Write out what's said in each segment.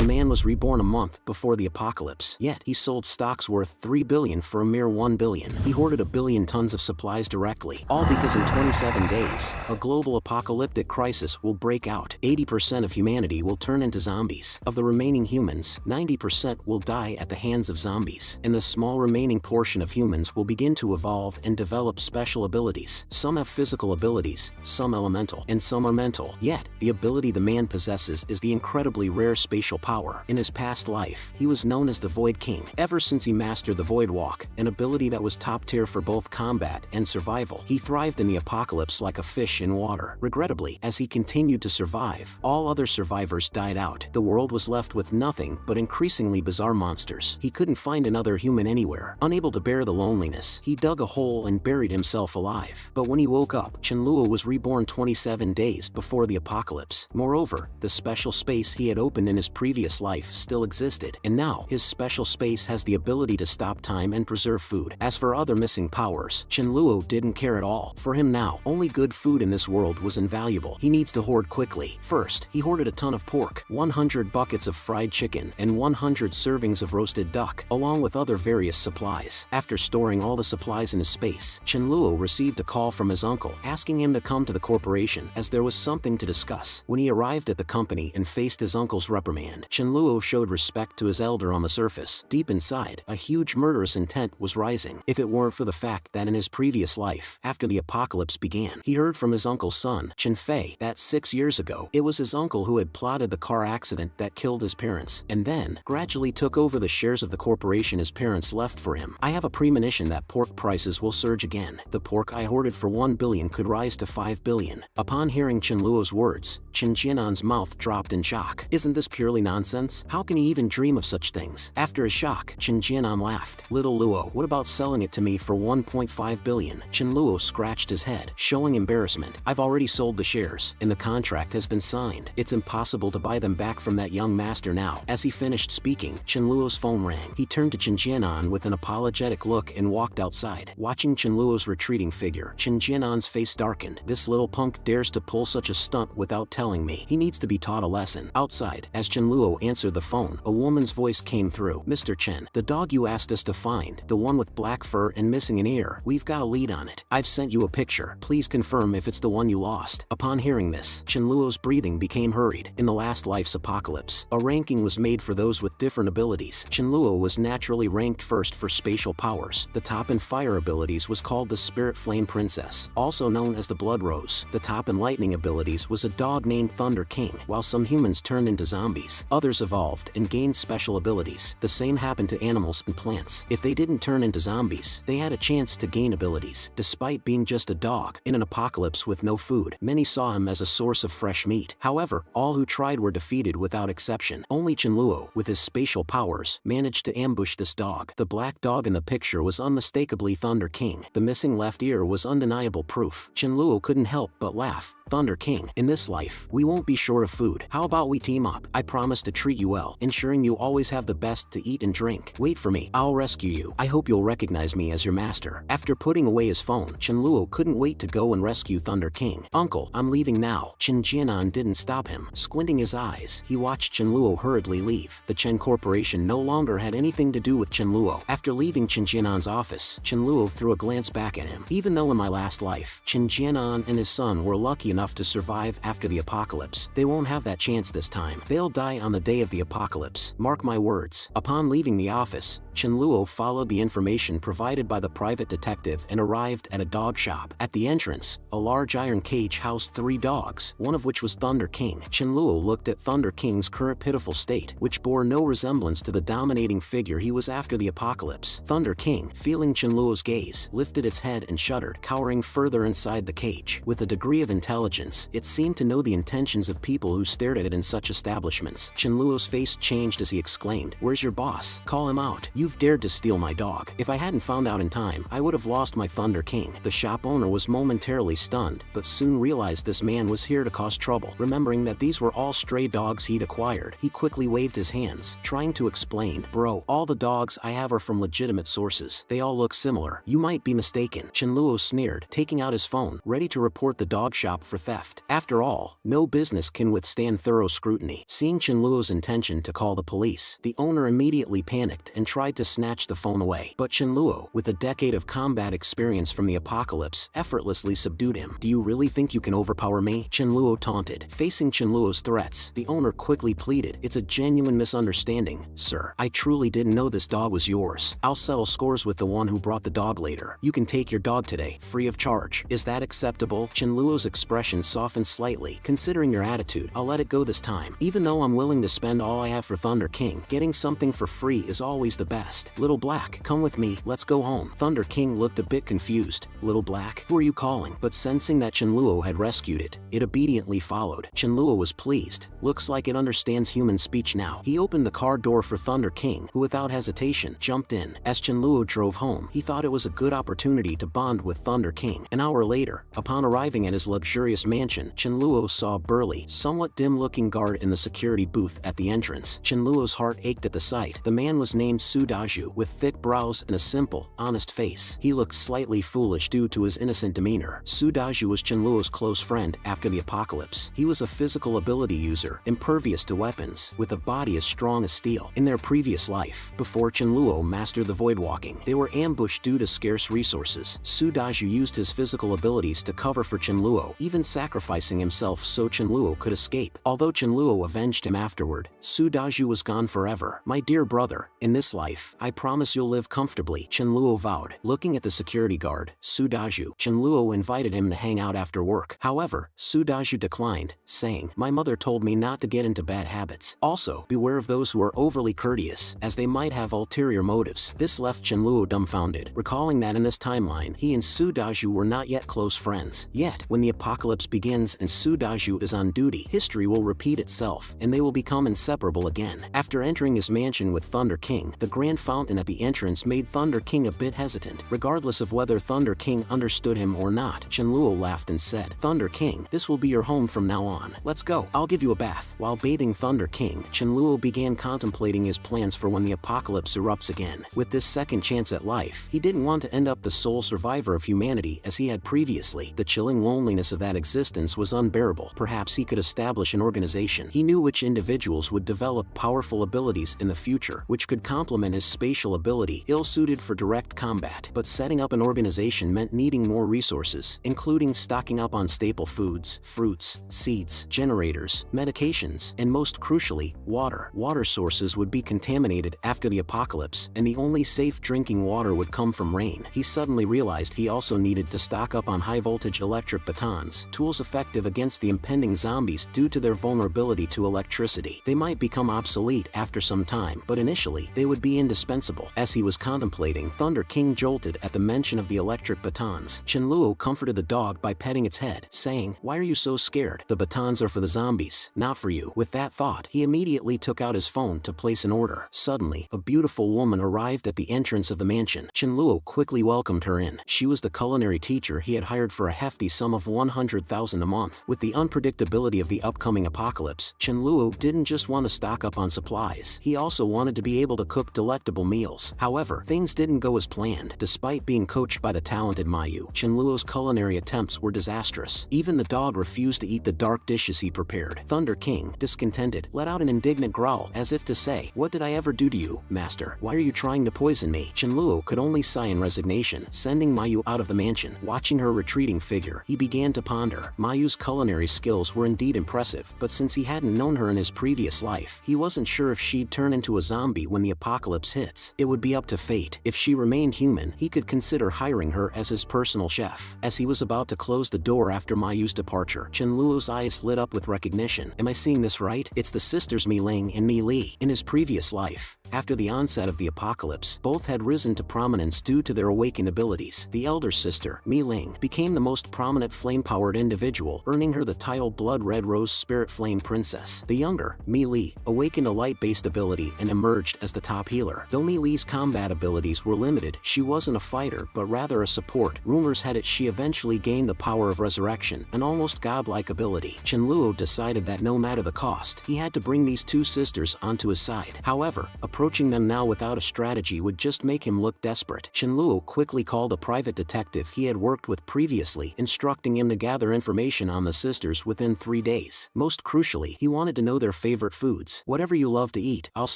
The man was reborn a month before the apocalypse, yet he sold stocks worth $3 billion for a mere $1 billion. He hoarded 1 billion tons of supplies directly, all because in 27 days, a global apocalyptic crisis will break out. 80% of humanity will turn into zombies. Of the remaining humans, 90% will die at the hands of zombies, and the small remaining portion of humans will begin to evolve and develop special abilities. Some have physical abilities, some elemental, and some are mental. Yet, the ability the man possesses is the incredibly rare spatial power. In his past life, he was known as the Void King. Ever since he mastered the Void Walk, an ability that was top tier for both combat and survival, he thrived in the apocalypse like a fish in water. Regrettably, as he continued to survive, all other survivors died out. The world was left with nothing but increasingly bizarre monsters. He couldn't find another human anywhere. Unable to bear the loneliness, he dug a hole and buried himself alive. But when he woke up, Qianluo was reborn 27 days before the apocalypse. Moreover, the special space he had opened in his previous life still existed, and now his special space has the ability to stop time and preserve food. As for other missing powers, Qianluo didn't care at all. For him now, only good food in this world was invaluable. He needs to hoard quickly. First, he hoarded a ton of pork, 100 buckets of fried chicken, and 100 servings of roasted duck, along with other various supplies. After storing all the supplies in his space, Qianluo received a call from his uncle, asking him to come to the corporation as there was something to discuss. When he arrived at the company and faced his uncle's reprimand, Qianluo showed respect to his elder on the surface. Deep inside, a huge murderous intent was rising, if it weren't for the fact that in his previous life, after the apocalypse began, he heard from his uncle's son, Qin Fei, that 6 years ago, it was his uncle who had plotted the car accident that killed his parents, and then gradually took over the shares of the corporation his parents left for him. I have a premonition that pork prices will surge again. The pork I hoarded for 1 billion could rise to 5 billion. Upon hearing Qianluo's words, Qin Jianan's mouth dropped in shock. Isn't this purely nonsense? How can he even dream of such things? After his shock, Qin Jianan laughed. Little Luo, what about selling it to me for 1.5 billion? Qianluo scratched his head, showing embarrassment. I've already sold the shares, and the contract has been signed. It's impossible to buy them back from that young master now. As he finished speaking, Qianluo's phone rang. He turned to Qin Jianan with an apologetic look and walked outside. Watching Qianluo's retreating figure, Qin Jianan's face darkened. This little punk dares to pull such a stunt without telling me. He needs to be taught a lesson. Outside, as Qianluo answered the phone, a woman's voice came through. Mr. Chen, the dog you asked us to find, the one with black fur and missing an ear, we've got a lead on it. I've sent you a picture. Please confirm if it's the one you lost. Upon hearing this, Qianluo's breathing became hurried. In the last life's apocalypse, a ranking was made for those with different abilities. Qianluo was naturally ranked first for spatial powers. The top in fire abilities was called the Spirit Flame Princess, also known as the Blood Rose. The top in lightning abilities was a dog named Thunder King. While some humans turned into zombies, others evolved and gained special abilities. The same happened to animals and plants. If they didn't turn into zombies, they had a chance to gain abilities. Despite being just a dog, in an apocalypse with no food, many saw him as a source of fresh meat. However, all who tried were defeated without exception. Only Qianluo, with his spatial powers, managed to ambush this dog. The black dog in the picture was unmistakably Thunder King. The missing left ear was undeniable proof. Qianluo couldn't help but laugh. Thunder King, in this life, we won't be short of food. How about we team up? I promise to treat you well, ensuring you always have the best to eat and drink. Wait for me, I'll rescue you. I hope you'll recognize me as your master. After putting away his phone, Qianluo couldn't wait to go and rescue Thunder King. Uncle, I'm leaving now. Qin Jianan didn't stop him. Squinting his eyes, he watched Qianluo hurriedly leave. The Chen Corporation no longer had anything to do with Qianluo. After leaving Qin Jianan's office, Qianluo threw a glance back at him. Even though in my last life, Qin Jianan and his son were lucky enough to survive after the apocalypse, they won't have that chance this time. They'll die on the day of the apocalypse. Mark my words. Upon leaving the office, Qianluo followed the information provided by the private detective and arrived at a dog shop. At the entrance, a large iron cage housed 3 dogs, one of which was Thunder King. Qianluo looked at Thunder King's current pitiful state, which bore no resemblance to the dominating figure he was after the apocalypse. Thunder King, feeling Qianluo's gaze, lifted its head and shuddered, cowering further inside the cage. With a degree of intelligence, it seemed to know the intentions of people who stared at it in such establishments. Qianluo's face changed as he exclaimed, "Where's your boss? Call him out. You've dared to steal my dog." If I hadn't found out in time, I would have lost my Thunder King. The shop owner was momentarily stunned, but soon realized this man was here to cause trouble. Remembering that these were all stray dogs he'd acquired, he quickly waved his hands, trying to explain, "Bro, all the dogs I have are from legitimate sources. They all look similar. You might be mistaken." Qianluo sneered, taking out his phone, ready to report the dog shop for theft. After all, no business can withstand thorough scrutiny. Seeing Qianluo Luo's intention to call the police. The owner immediately panicked and tried to snatch the phone away. But Chen Luo, with a decade of combat experience from the apocalypse, effortlessly subdued him. "Do you really think you can overpower me?" Chen Luo taunted. Facing Chen Luo's threats, the owner quickly pleaded, "It's a genuine misunderstanding, sir. I truly didn't know this dog was yours. I'll settle scores with the one who brought the dog later. You can take your dog today, free of charge. Is that acceptable?" Chen Luo's expression softened slightly. "Considering your attitude, I'll let it go this time. Even though I'm willing to spend all I have for Thunder King, getting something for free is always the best. Little Black, come with me, let's go home." Thunder King looked a bit confused. "Little Black? Who are you calling?" But sensing that Chen Luo had rescued it obediently followed. Chen Luo was pleased. Looks like it understands human speech now. He opened the car door for Thunder King, who without hesitation jumped in. As Chen Luo drove home, he thought it was a good opportunity to bond with Thunder King. An hour later, upon arriving at his luxurious mansion, Chen Luo saw a burly, somewhat dim-looking guard in the security booth at the entrance. Chen Luo's heart ached at the sight. The man was named Su Daju, with thick brows and a simple, honest face. He looked slightly foolish due to his innocent demeanor. Su Daju was Chen Luo's close friend after the apocalypse. He was a physical ability user, impervious to weapons, with a body as strong as steel. In their previous life, before Chen Luo mastered the void walking, they were ambushed due to scarce resources. Su Daju used his physical abilities to cover for Chen Luo, even sacrificing himself so Chen Luo could escape. Although Chen Luo avenged him afterward, Su Daju was gone forever. "My dear brother, in this life, I promise you'll live comfortably," Chen Luo vowed. Looking at the security guard, Su Daju, Chen Luo invited him to hang out after work. However, Su Daju declined, saying, "My mother told me not to get into bad habits. Also, beware of those who are overly courteous, as they might have ulterior motives." This left Chen Luo dumbfounded, recalling that in this timeline, he and Su Daju were not yet close friends. Yet, when the apocalypse begins and Su Daju is on duty, history will repeat itself, and they will become inseparable again. After entering his mansion with Thunder King, the grand fountain at the entrance made Thunder King a bit hesitant. Regardless of whether Thunder King understood him or not, Chen Luo laughed and said, "Thunder King, this will be your home from now on. Let's go. I'll give you a bath." While bathing Thunder King, Chen Luo began contemplating his plans for when the apocalypse erupts again. With this second chance at life, he didn't want to end up the sole survivor of humanity as he had previously. The chilling loneliness of that existence was unbearable. Perhaps he could establish an organization. He knew which individuals would develop powerful abilities in the future, which could complement his spatial ability, ill-suited for direct combat. But setting up an organization meant needing more resources, including stocking up on staple foods, fruits, seeds, generators, medications, and most crucially, water. Water sources would be contaminated after the apocalypse, and the only safe drinking water would come from rain. He suddenly realized he also needed to stock up on high-voltage electric batons, tools effective against the impending zombies due to their vulnerability to electricity. They might become obsolete after some time, but initially, they would be indispensable. As he was contemplating, Thunder King jolted at the mention of the electric batons. Chen Luo comforted the dog by petting its head, saying, "Why are you so scared? The batons are for the zombies, not for you." With that thought, he immediately took out his phone to place an order. Suddenly, a beautiful woman arrived at the entrance of the mansion. Chen Luo quickly welcomed her in. She was the culinary teacher he had hired for a hefty sum of 100,000 a month. With the unpredictability of the upcoming apocalypse, Chen Luo didn't just want to stock up on supplies. He also wanted to be able to cook delectable meals. However, things didn't go as planned. Despite being coached by the talented Mayu, Chen Luo's culinary attempts were disastrous. Even the dog refused to eat the dark dishes he prepared. Thunder King, discontented, let out an indignant growl, as if to say, "What did I ever do to you, master? Why are you trying to poison me?" Chen Luo could only sigh in resignation, sending Mayu out of the mansion. Watching her retreating figure, he began to ponder. Mayu's culinary skills were indeed impressive, but since he hadn't known her in his previous life, he wasn't sure if she'd turn into a zombie when the apocalypse hits. It would be up to fate. If she remained human, he could consider hiring her as his personal chef. As he was about to close the door after Mayu's departure, Chen Luo's eyes lit up with recognition. Am I seeing this right? It's the sisters Mi Ling and Mi Li. In his previous life, after the onset of the apocalypse, both had risen to prominence due to their awakened abilities. The elder sister, Mi Ling, became the most prominent flame-powered individual, earning her the title Blood Red Rose Spirit Flame Princess. The younger, Mi Li, awakened a light-based ability and emerged as the top healer. Though Mi Li's combat abilities were limited, she wasn't a fighter but rather a support. Rumors had it she eventually gained the power of resurrection, an almost godlike ability. Chen Luo decided that no matter the cost, he had to bring these two sisters onto his side. However, approaching them now without a strategy would just make him look desperate. Chen Luo quickly called a private detective he had worked with previously, instructing him to gather information on the sisters within 3 days. Most crucially, he wanted to know their favorite foods. Whatever you love to eat, I'll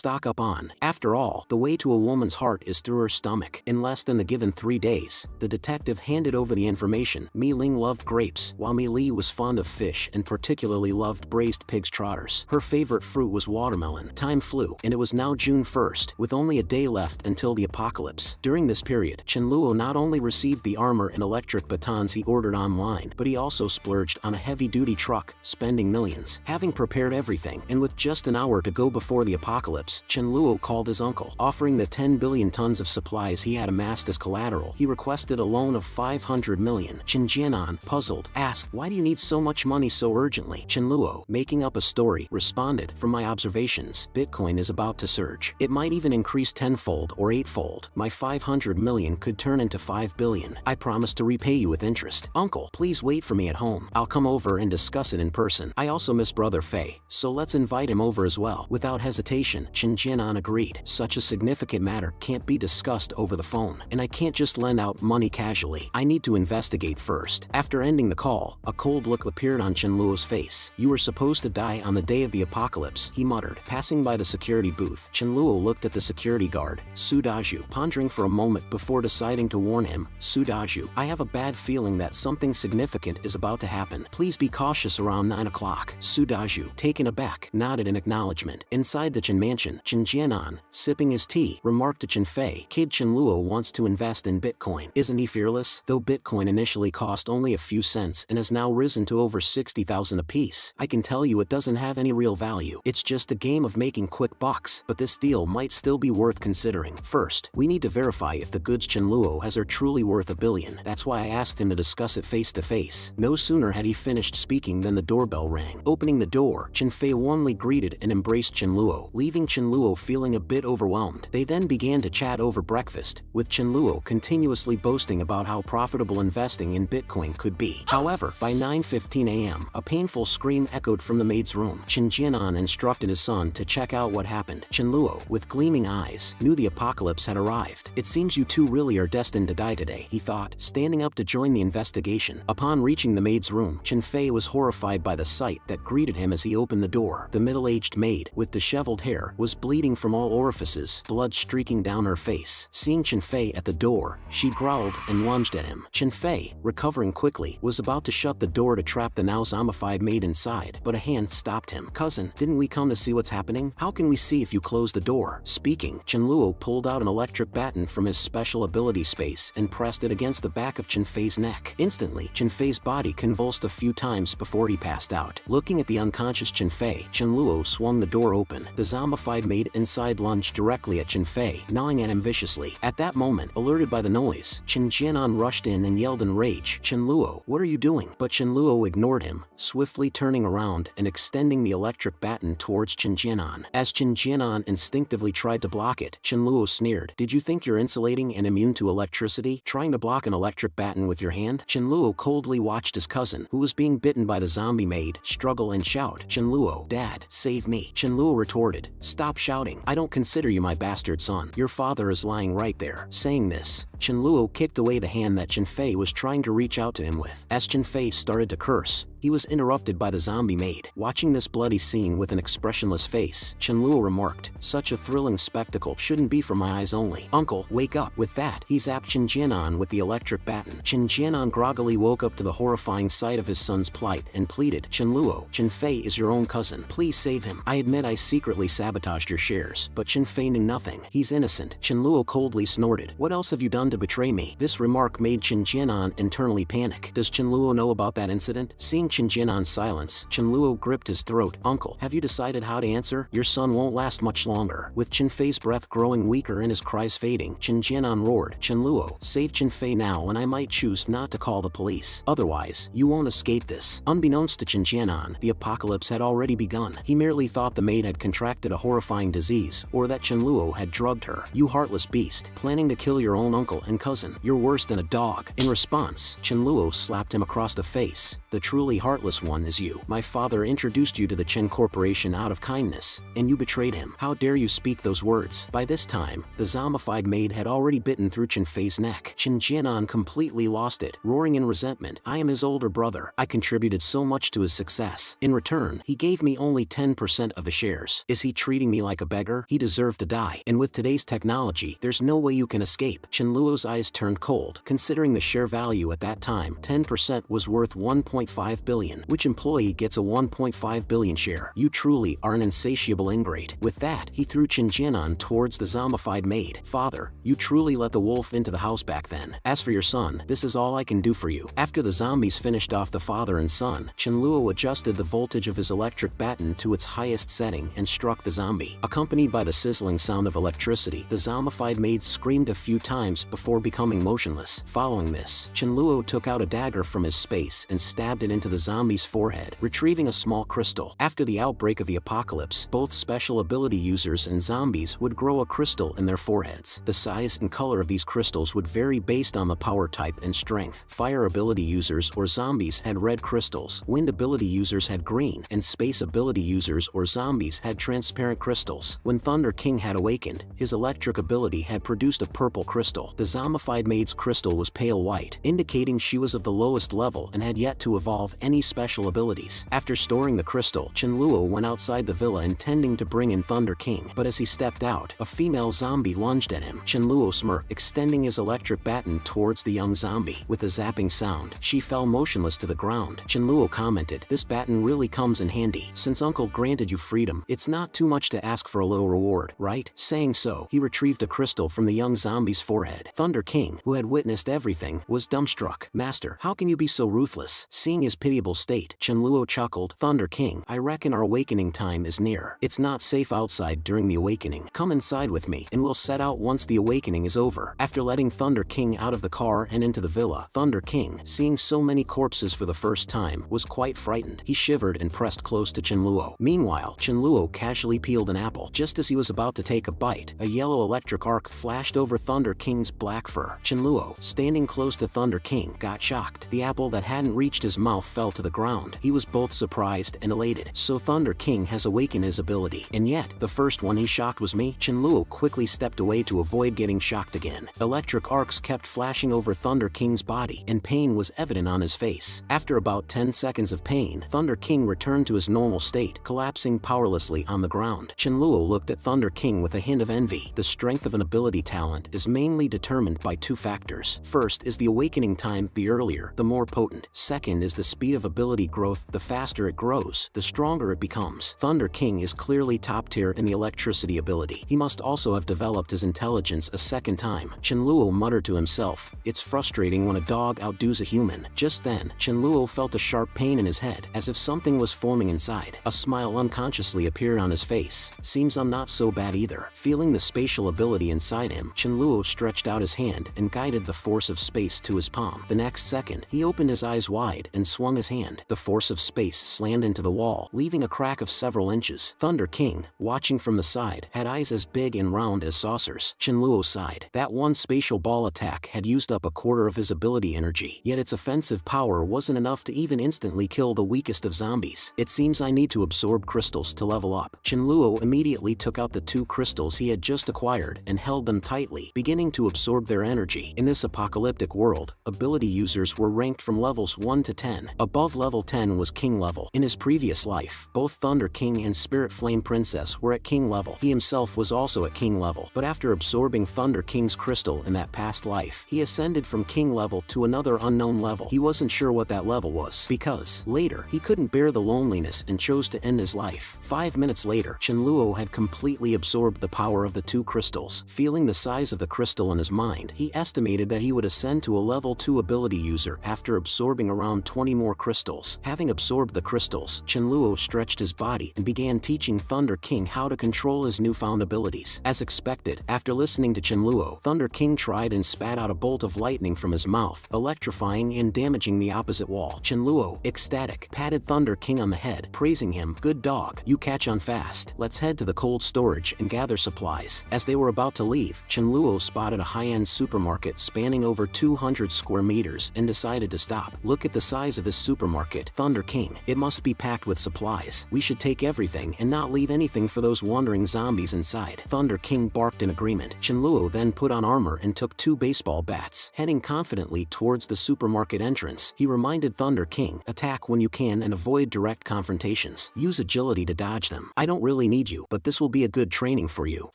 stock up on. After all, the way to a woman's heart is through her stomach. In less than the given 3 days, the detective handed over the information. Mi Ling loved grapes, while Mi Li was fond of fish and particularly loved braised pig's trotters. Her favorite fruit was watermelon. Time flew, and it was now June 1st, with only a day left until the apocalypse. During this period, Chen Luo not only received the armor and electric batons he ordered online, but he also splurged on a heavy-duty truck, spending millions. Having prepared everything, and with just an hour to go before the apocalypse, Chen Luo called his uncle, offering the 10 billion tons of supplies he had amassed as collateral. He requested a loan of 500 million. Chen Jianan, puzzled, asked, "Why do you need so much money so urgently?" Chen Luo, making up a story, responded, "From my observations, Bitcoin is about to surge. It might even increase tenfold or eightfold. My 500 million could turn into 5 billion. I promise to repay you with interest. Uncle, please wait for me at home. I'll come over and discuss it in person. I also miss brother Fei, so let's invite him over as well." Without hesitation, Chen Jianan agreed. Such a significant matter can't be discussed over the phone, and I can't just lend out money casually. I need to investigate first. After ending the call, a cold look appeared on Chen Luo's face. "You were supposed to die on the day of the apocalypse," he muttered. Passing by the security booth, Chen Luo looked at the security guard, Su Daju, pondering for a moment before deciding to warn him. "Su Daju, I have a bad feeling that something significant is about to happen. Please be cautious around 9 o'clock. Su Daju, taken aback, nodded in acknowledgement. Inside the Chen mansion, Chen Jianan, sipping his tea, remarked to Chen Fei, "Kid Chen Luo wants to invest in Bitcoin. Isn't he fearless? Though Bitcoin initially cost only a few cents and has now risen to over 60,000 apiece, I can tell you it doesn't have any real value. It's just a game of making quick bucks, but this deal might still be worth considering. First, we need to verify if the goods Chen Luo has are truly worth $1 billion. That's why I asked him to discuss it face to face." No sooner had he finished speaking than the doorbell rang. Opening the door, Chen Fei warmly greeted and embraced Chen Luo, leaving Chen Luo feeling a bit overwhelmed. They then began to chat over breakfast, with Chen Luo continuously boasting about how profitable investing in Bitcoin could be. However, by 9:15 a.m., a painful scream echoed from the maid's room. Chen Jianan instructed his son to check out what happened. Chen Luo, with gleaming eyes, knew the apocalypse had arrived. "It seems you two really are destined to die today," he thought, standing up to join the investigation. Upon reaching the maid's room, Chen Fei was horrified by the sight that greeted him as he opened the door. The middle-aged maid, with disheveled hair, was bleeding from all orifices, blood streaking down her face. Seeing Chen Fei at the door, she growled and lunged at him. Chen Fei, recovering quickly, was about to shut the door to trap the now zombified maid inside, but a hand stopped him. "Cousin, didn't we come to see what's happening? How can we see if you close the door?" Speaking, Chen Luo pulled out an electric baton from his special ability space and pressed it against the back of Chen Fei's neck. Instantly, Chen Fei's body convulsed a few times before he passed out. Looking at the unconscious Chen Fei, Chen Luo swung the door open. The zombified maid inside lunged directly at Chen Fei, gnawing at him viciously. At that moment, alerted by the noise, Chen Jianan rushed in and yelled in rage, "Chen Luo, what are you doing?" But Chen Luo ignored him, swiftly turning around and extending the electric baton towards Chen Jianan. As Chen Jianan instinctively tried to block it, Chen Luo sneered, "Did you think you're insulating and immune to electricity, trying to block an electric baton with your hand?" Chen Luo coldly watched his cousin, who was being bitten by the zombie maid, struggle and shout, "Chen Luo, Dad, save me." Chen Luo retorted, "Stop shouting. I don't consider you my bastard son. Your father is lying right there." Saying this, Chen Luo kicked away the hand that Chen Fei was trying to reach out to him with. As Chen Fei started to curse, he was interrupted by the zombie maid. Watching this bloody scene with an expressionless face, Chen Luo remarked, "Such a thrilling spectacle shouldn't be for my eyes only. Uncle, wake up." With that, he zapped Chen Jianan with the electric baton. Chen Jianan groggily woke up to the horrifying sight of his son's plight and pleaded, "Chen Luo, Chen Fei is your own cousin. Please save him. I admit I secretly sabotaged your shares, but Chen Fei knew nothing. He's innocent." Chen Luo coldly snorted, "What else have you done to betray me?" This remark made Chen Jianan internally panic. Does Chen Luo know about that incident? Seeing Chen Jianan's silence, Chen Luo gripped his throat. "Uncle, have you decided how to answer? Your son won't last much longer." With Chen Fei's breath growing weaker and his cries fading, Chen Jianan roared, "Chen Luo, save Chen Fei now and I might choose not to call the police. Otherwise, you won't escape this." Unbeknownst to Chen Jianan, the apocalypse had already begun. He merely thought the maid had contracted a horrifying disease, or that Chen Luo had drugged her. "You heartless beast, planning to kill your own uncle and cousin. You're worse than a dog." In response, Chen Luo slapped him across the face. "The truly heartless one is you. My father introduced you to the Chen Corporation out of kindness, and you betrayed him. How dare you speak those words?" By this time, the zombified maid had already bitten through Chen Fei's neck. Chen Jianan completely lost it, roaring in resentment, "I am his older brother. I contributed so much to his success. In return, he gave me only only 10% of the shares. Is he treating me like a beggar? He deserved to die. And with today's technology, there's no way you can escape. Chen Luo's eyes turned cold. Considering the share value at that time, 10% was worth 1.5 billion. Which employee gets a 1.5 billion share? You truly are an insatiable ingrate. With that, he threw Chen Jianan towards the zombified maid. Father, you truly let the wolf into the house back then. As for your son, this is all I can do for you. After the zombies finished off the father and son, Chen Luo adjusted the voltage of his electric baton to its highest setting and struck the zombie. Accompanied by the sizzling sound of electricity, the zombified maid screamed a few times before becoming motionless. Following this, Chen Luo took out a dagger from his space and stabbed it into the zombie's forehead, retrieving a small crystal. After the outbreak of the apocalypse, both special ability users and zombies would grow a crystal in their foreheads. The size and color of these crystals would vary based on the power type and strength. Fire ability users or zombies had red crystals, wind ability users had green, and space ability users or zombies had transparent crystals. When Thunder King had awakened, his electric ability had produced a purple crystal. The zombified maid's crystal was pale white, indicating she was of the lowest level and had yet to evolve any special abilities. After storing the crystal, Chen Luo went outside the villa intending to bring in Thunder King, but as he stepped out, a female zombie lunged at him. Chen Luo smirked, extending his electric baton towards the young zombie. With a zapping sound, she fell motionless to the ground. Chen Luo commented, "This baton really comes in handy. Since Uncle granted you freedom, it's not too much to ask for a little reward, right?" Saying so, he retrieved a crystal from the young zombie's forehead. Thunder King, who had witnessed everything, was dumbstruck. "Master, how can you be so ruthless?" Seeing his pitiable state, Chen Luo chuckled, "Thunder King, I reckon our awakening time is near. It's not safe outside during the awakening. Come inside with me, and we'll set out once the awakening is over." After letting Thunder King out of the car and into the villa, Thunder King, seeing so many corpses for the first time, was quite frightened. He shivered and pressed close to Chen Luo. Meanwhile, Chen Luo casually peeled an apple. Just as he was about to take a bite, a yellow electric arc flashed over Thunder King's black fur. Chen Luo, standing close to Thunder King, got shocked. The apple that hadn't reached his mouth fell to the ground. He was both surprised and elated. So Thunder King has awakened his ability. And yet, the first one he shocked was me? Chen Luo quickly stepped away to avoid getting shocked again. Electric arcs kept flashing over Thunder King's body, and pain was evident on his face. After about 10 seconds of pain, Thunder King returned to his normal state, collapsing powerlessly on the ground. Chen Luo looked at Thunder King with a hint of envy. The strength of an ability talent is mainly determined by two factors. First is the awakening time, the earlier, the more potent. Second is the speed of ability growth, the faster it grows, the stronger it becomes. Thunder King is clearly top tier in the electricity ability. He must also have developed his intelligence a second time. Chen Luo muttered to himself, "It's frustrating when a dog outdoes a human." Just then, Chen Luo felt a sharp pain in his head, as if something was forming inside. A smile unconsciously appeared on his face. "Seems I'm not so bad either." Feeling the spatial ability inside him, Chen Luo stretched out his hand and guided the force of space to his palm. The next second, he opened his eyes wide and swung his hand. The force of space slammed into the wall, leaving a crack of several inches. Thunder King, watching from the side, had eyes as big and round as saucers. Chen Luo sighed. That one spatial ball attack had used up a quarter of his ability energy, yet its offensive power wasn't enough to even instantly kill the weakest of zombies. "It seems I need to absorb crystals to level up." Chen Luo immediately took out the two crystals he had just acquired and held them tightly, beginning to absorb their energy. In this apocalyptic world, ability users were ranked from levels 1 to 10. Above level 10 was king level. In his previous life, both Thunder King and Spirit Flame Princess were at king level. He himself was also at king level, but after absorbing Thunder King's crystal in that past life, he ascended from king level to another unknown level. He wasn't sure what that level was, because, later, he couldn't bear the loneliness and chose to end his life. 5 minutes later, Chen Luo had completely absorbed the power of the two crystals. Feeling the size of the crystal in his mind, he estimated that he would ascend to a level 2 ability user after absorbing around 20 more crystals. Having absorbed the crystals, Chen Luo stretched his body and began teaching Thunder King how to control his newfound abilities. As expected, after listening to Chen Luo, Thunder King tried and spat out a bolt of lightning from his mouth, electrifying and damaging the opposite wall. Chen Luo, ecstatic, patted Thunder King on the head, praising him, "Good dog, you catch on fast. Let's head to the cold storage and gather supplies." As they were about to leave, Chen Luo spotted a high-end supermarket spanning over 200 square meters and decided to stop. "Look at the size of this supermarket, Thunder King. It must be packed with supplies. We should take everything and not leave anything for those wandering zombies inside." Thunder King barked in agreement. Chen Luo then put on armor and took 2 baseball bats. Heading confidently towards the supermarket entrance, he reminded Thunder King, "Attack when you can and avoid direct confrontations." items. Use agility to dodge them. I don't really need you, but this will be a good training for you.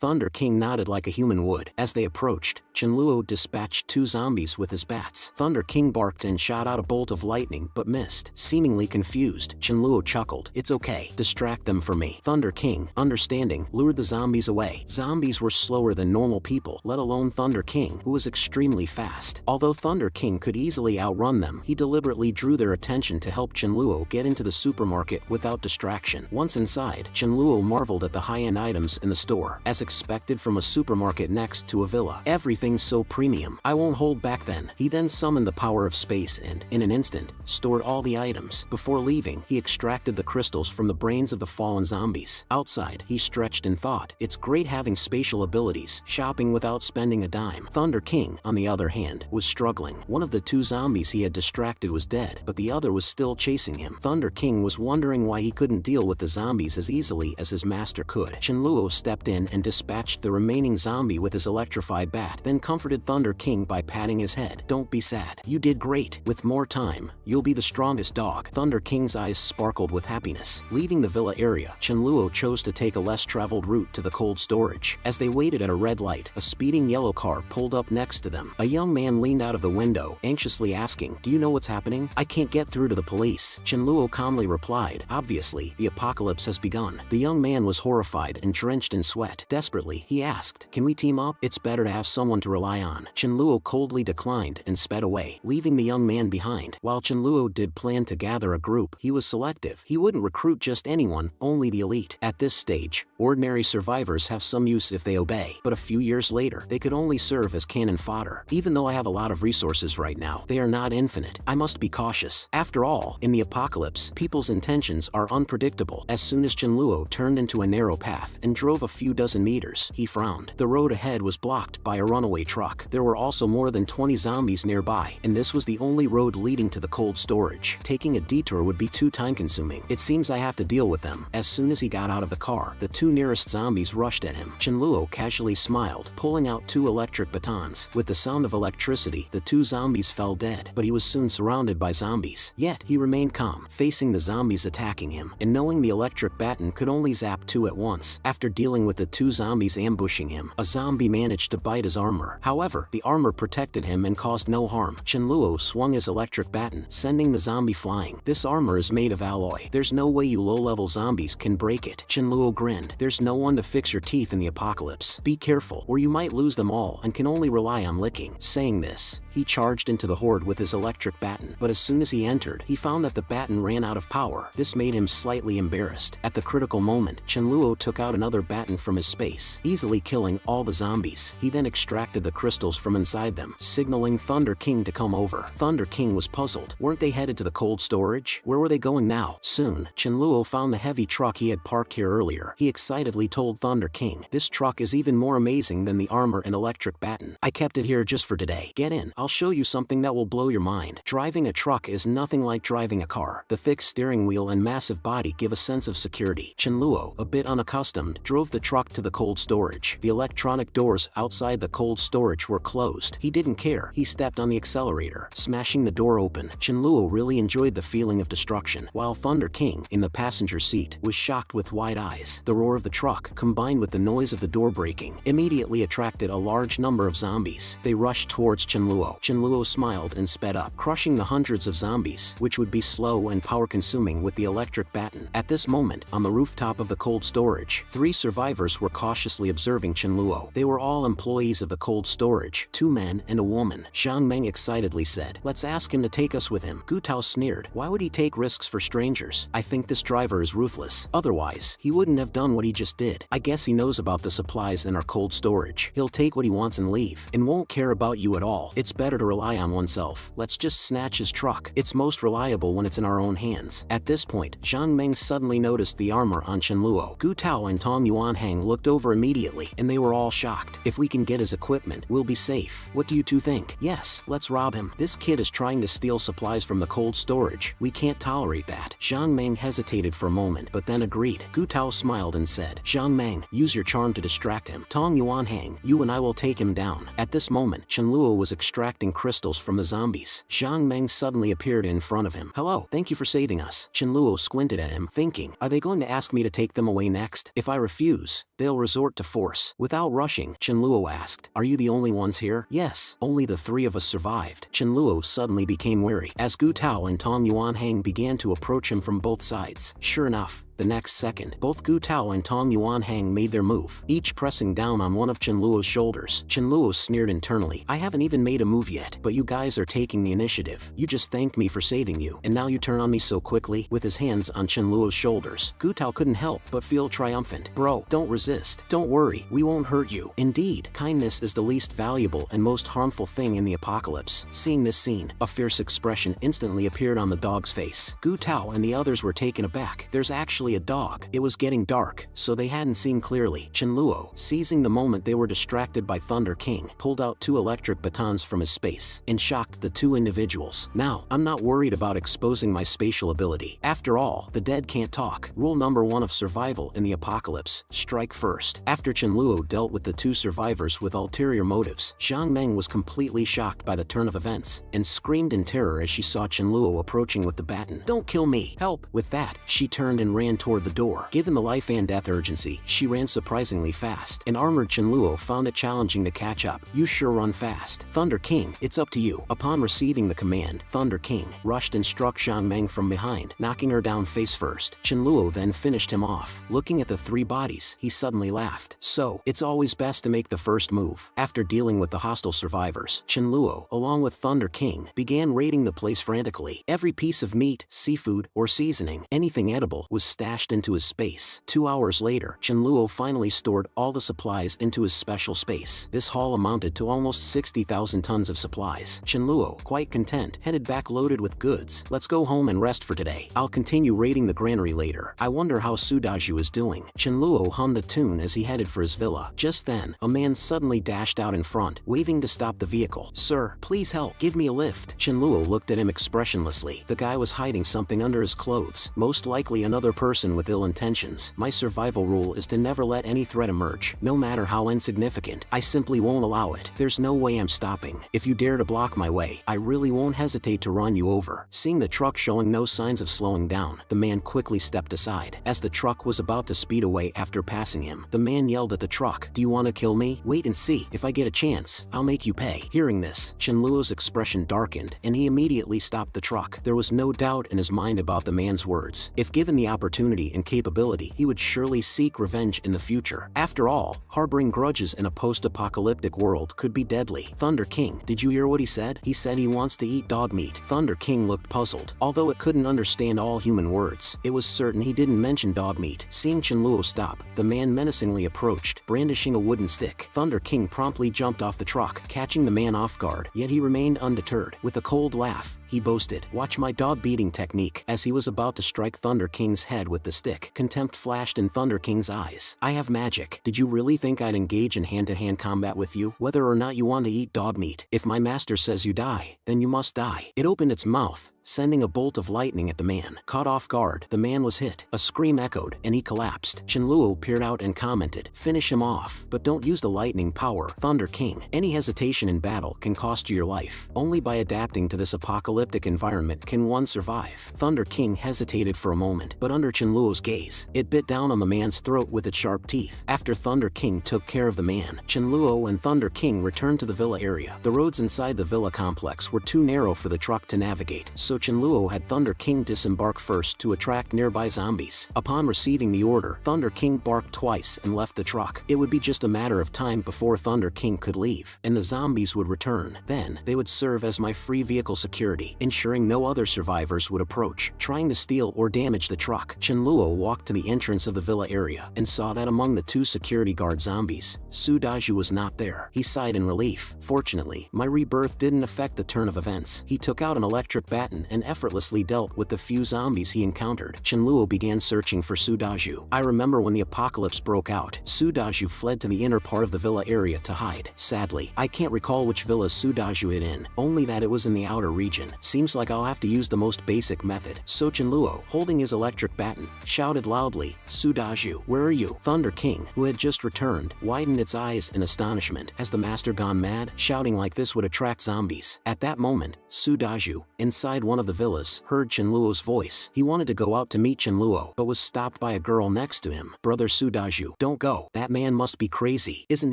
Thunder King nodded like a human would. As they approached, Chenluo dispatched 2 zombies with his bats. Thunder King barked and shot out a bolt of lightning but missed. Seemingly confused, Chenluo chuckled. It's okay. Distract them for me. Thunder King, understanding, lured the zombies away. Zombies were slower than normal people, let alone Thunder King, who was extremely fast. Although Thunder King could easily outrun them, he deliberately drew their attention to help Chenluo get into the supermarket without distraction. Once inside, Chenluo marveled at the high-end items in the store, as expected from a supermarket next to a villa. Everything's so premium. I won't hold back then. He then summoned the power of space and, in an instant, stored all the items. Before leaving, he extracted the crystals from the brains of the fallen zombies. Outside, he stretched and thought, it's great having spatial abilities, shopping without spending a dime. Thunder King, on the other hand, was struggling. One of the 2 zombies he had distracted was dead, but the other was still chasing him. Thunder King was wondering why he couldn't deal with the zombies as easily as his master could. Chenluo stepped in and dispatched the remaining zombie with his electrified bat, then comforted Thunder King by patting his head. Don't be sad. You did great. With more time, you'll be the strongest dog. Thunder King's eyes sparkled with happiness. Leaving the villa area, Chenluo chose to take a less traveled route to the cold storage. As they waited at a red light, a speeding yellow car pulled up next to them. A young man leaned out of the window, anxiously asking, do you know what's happening? I can't get through to the police. Chenluo calmly replied, obviously, the apocalypse has begun. The young man was horrified and drenched in sweat. Desperately, he asked, can we team up? It's better to have someone to rely on. Chenluo coldly declined and sped away, leaving the young man behind. While Chenluo did plan to gather a group, he was selective. He wouldn't recruit just anyone, only the elite. At this stage, ordinary survivors have some use if they obey, but a few years later, they could only serve as cannon fodder. Even though I have a lot of resources right now, they are not infinite. I must be cautious. After all, in the apocalypse, people's intentions are unpredictable. As soon as Chenluo turned into a narrow path and drove a few dozen meters, he frowned. The road ahead was blocked by a runaway truck. There were also more than 20 zombies nearby, and this was the only road leading to the cold storage. Taking a detour would be too time-consuming. It seems I have to deal with them. As soon as he got out of the car, the 2 nearest zombies rushed at him. Chenluo casually smiled, pulling out 2 electric batons. With the sound of electricity, the 2 zombies fell dead, but he was soon surrounded by zombies. Yet, he remained calm, facing the zombies attacking him, and knowing the electric baton could only zap 2 at once. After dealing with the 2 zombies ambushing him, a zombie managed to bite his armor. However, the armor protected him and caused no harm. Chenluo swung his electric baton, sending the zombie flying. This armor is made of alloy. There's no way you low-level zombies can break it. Chenluo grinned. There's no one to fix your teeth in the apocalypse. Be careful, or you might lose them all and can only rely on licking. Saying this, he charged into the horde with his electric baton, but as soon as he entered, he found that the baton ran out of power. This made him slightly embarrassed. At the critical moment, Chenluo took out another baton from his space, easily killing all the zombies. He then extracted the crystals from inside them, signaling Thunder King to come over. Thunder King was puzzled. Weren't they headed to the cold storage? Where were they going now? Soon, Chenluo found the heavy truck he had parked here earlier. He excitedly told Thunder King, this truck is even more amazing than the armor and electric baton. I kept it here just for today. Get in. I'll show you something that will blow your mind. Driving a truck is nothing like driving a car. The thick steering wheel and massive body give a sense of security. Chenluo, a bit unaccustomed, drove the truck to the cold storage. The electronic doors outside the cold storage were closed. He didn't care. He stepped on the accelerator, smashing the door open. Chenluo really enjoyed the feeling of destruction, while Thunder King, in the passenger seat, was shocked with wide eyes. The roar of the truck, combined with the noise of the door breaking, immediately attracted a large number of zombies. They rushed towards Chenluo. Chenluo smiled and sped up, crushing the hundreds of zombies, which would be slow and power-consuming with the electric baton. At this moment, on the rooftop of the cold storage, 3 survivors were cautiously observing Chenluo. They were all employees of the cold storage, 2 men and a woman. Zhang Meng excitedly said, let's ask him to take us with him. Gu Tao sneered, why would he take risks for strangers? I think this driver is ruthless. Otherwise, he wouldn't have done what he just did. I guess he knows about the supplies in our cold storage. He'll take what he wants and leave, and won't care about you at all. It's better to rely on oneself. Let's just snatch his truck. It's most reliable when it's in our own hands. At this point, Zhang Meng suddenly noticed the armor on Chenluo. Gu Tao and Tong Yuanhang looked over immediately, and they were all shocked. If we can get his equipment, we'll be safe. What do you two think? Yes, let's rob him. This kid is trying to steal supplies from the cold storage. We can't tolerate that. Zhang Meng hesitated for a moment, but then agreed. Gu Tao smiled and said, Zhang Meng, use your charm to distract him. Tong Yuanhang, you and I will take him down. At this moment, Chenluo was extracting extracting crystals from the zombies. Zhang Meng suddenly appeared in front of him. "Hello, thank you for saving us." Chenluo squinted at him, thinking, are they going to ask me to take them away next? If I refuse, they'll resort to force. Without rushing, Chenluo asked, "Are you the only ones here?" "Yes, only the three of us survived." Chenluo suddenly became wary as Gu Tao and Tong Yuanhang began to approach him from both sides. Sure enough, the next second, both Gu Tao and Tong Yuanhang made their move, each pressing down on one of Chenluo's shoulders. Chenluo sneered internally, "I haven't even made a move yet, but you guys are taking the initiative. You just thanked me for saving you, and now you turn on me so quickly?" With his hands on Chenluo's shoulders, Gu Tao couldn't help but feel triumphant. "Bro, don't resist. Don't worry, we won't hurt you. Indeed, kindness is the least valuable and most harmful thing in the apocalypse." Seeing this scene, a fierce expression instantly appeared on the dog's face. Gu Tao and the others were taken aback. There's actually a dog. It was getting dark, so they hadn't seen clearly. Chenluo, seizing the moment they were distracted by Thunder King, pulled out 2 electric batons from his space and shocked the 2 individuals. "Now, I'm not worried about exposing my spatial ability. After all, the dead can't talk. Rule number 1 of survival in the apocalypse: strike first." After Chenluo dealt with the 2 survivors with ulterior motives, Zhang Meng was completely shocked by the turn of events and screamed in terror as she saw Chenluo approaching with the baton. "Don't kill me! Help!" With that, she turned and ran toward the door. Given the life and death urgency, she ran surprisingly fast, and armored Chenluo found it challenging to catch up. "You sure run fast. Thunder King, it's up to you." Upon receiving the command, Thunder King rushed and struck Zhang Meng from behind, knocking her down face first. Chenluo then finished him off. Looking at the 3 bodies, he suddenly laughed. "So, it's always best to make the first move." After dealing with the hostile survivors, Chenluo, along with Thunder King, began raiding the place frantically. Every piece of meat, seafood, or seasoning, anything edible, was stashed into his space. 2 hours later, Chenluo finally stored all the supplies into his special space. This haul amounted to almost 60,000 tons of supplies. Chenluo, quite content, headed back loaded with goods. "Let's go home and rest for today. I'll continue raiding the granary later. I wonder how Sudaju is doing." Chenluo hummed a tune as he headed for his villa. Just then, a man suddenly dashed out in front, waving to stop the vehicle. "Sir, please help. Give me a lift." Chenluo looked at him expressionlessly. The guy was hiding something under his clothes, most likely another person with ill intentions. "My survival rule is to never let any threat emerge, no matter how insignificant. I simply won't allow it. There's no way I'm stopping. If you dare to block my way, I really won't hesitate to run you over." Seeing the truck showing no signs of slowing down, the man quickly stepped aside. As the truck was about to speed away after passing him, the man yelled at the truck, "Do you want to kill me? Wait and see. If I get a chance, I'll make you pay." Hearing this, Chenluo's expression darkened, and he immediately stopped the truck. There was no doubt in his mind about the man's words. If given the opportunity and capability, he would surely seek revenge in the future. After all, harboring grudges in a post-apocalyptic world could be deadly. "Thunder King, did you hear what he said? He said he wants to eat dog meat." Thunder King looked puzzled. Although it couldn't understand all human words, it was certain he didn't mention dog meat. Seeing Chenluo stop, the man menacingly approached, brandishing a wooden stick. Thunder King promptly jumped off the truck, catching the man off guard, yet he remained undeterred. With a cold laugh, he boasted, "Watch my dog-beating technique." As he was about to strike Thunder King's head with the stick, contempt flashed in Thunder King's eyes. "I have magic. Did you really think I'd engage in hand-to-hand combat with you, whether or not you want to eat dog meat? If my master says you die, then you must die." It opened its mouth, sending a bolt of lightning at the man. Caught off guard, the man was hit. A scream echoed, and he collapsed. Chenluo peered out and commented, "Finish him off, but don't use the lightning power, Thunder King. Any hesitation in battle can cost you your life. Only by adapting to this apocalyptic environment can one survive." Thunder King hesitated for a moment, but under Chenluo's gaze, it bit down on the man's throat with its sharp teeth. After Thunder King took care of the man, Chenluo and Thunder King returned to the villa area. The roads inside the villa complex were too narrow for the truck to navigate, so Chenluo had Thunder King disembark first to attract nearby zombies. Upon receiving the order, Thunder King barked twice and left the truck. It would be just a matter of time before Thunder King could leave, and the zombies would return. Then, they would serve as my free vehicle security, ensuring no other survivors would approach, trying to steal or damage the truck. Chenluo walked to the entrance of the villa area and saw that among the 2 security guard zombies, Sudaju was not there. He sighed in relief. "Fortunately, my rebirth didn't affect the turn of events." He took out an electric baton in and effortlessly dealt with the few zombies he encountered. Chenluo began searching for Sudaju. I remember when the apocalypse broke out, Sudaju fled to the inner part of the villa area to hide. Sadly, I can't recall which villa Sudaju hid in, only that it was in the outer region. Seems like I'll have to use the most basic method. So Chenluo, holding his electric baton, shouted loudly, "Sudaju, where are you?" Thunder King, who had just returned, widened its eyes in astonishment. Has the master gone mad? Shouting like this would attract zombies. At that moment, Sudaju, inside one of the villas, heard Chenluo's voice. He wanted to go out to meet Chenluo, but was stopped by a girl next to him. "Brother Sudaju, don't go. That man must be crazy. Isn't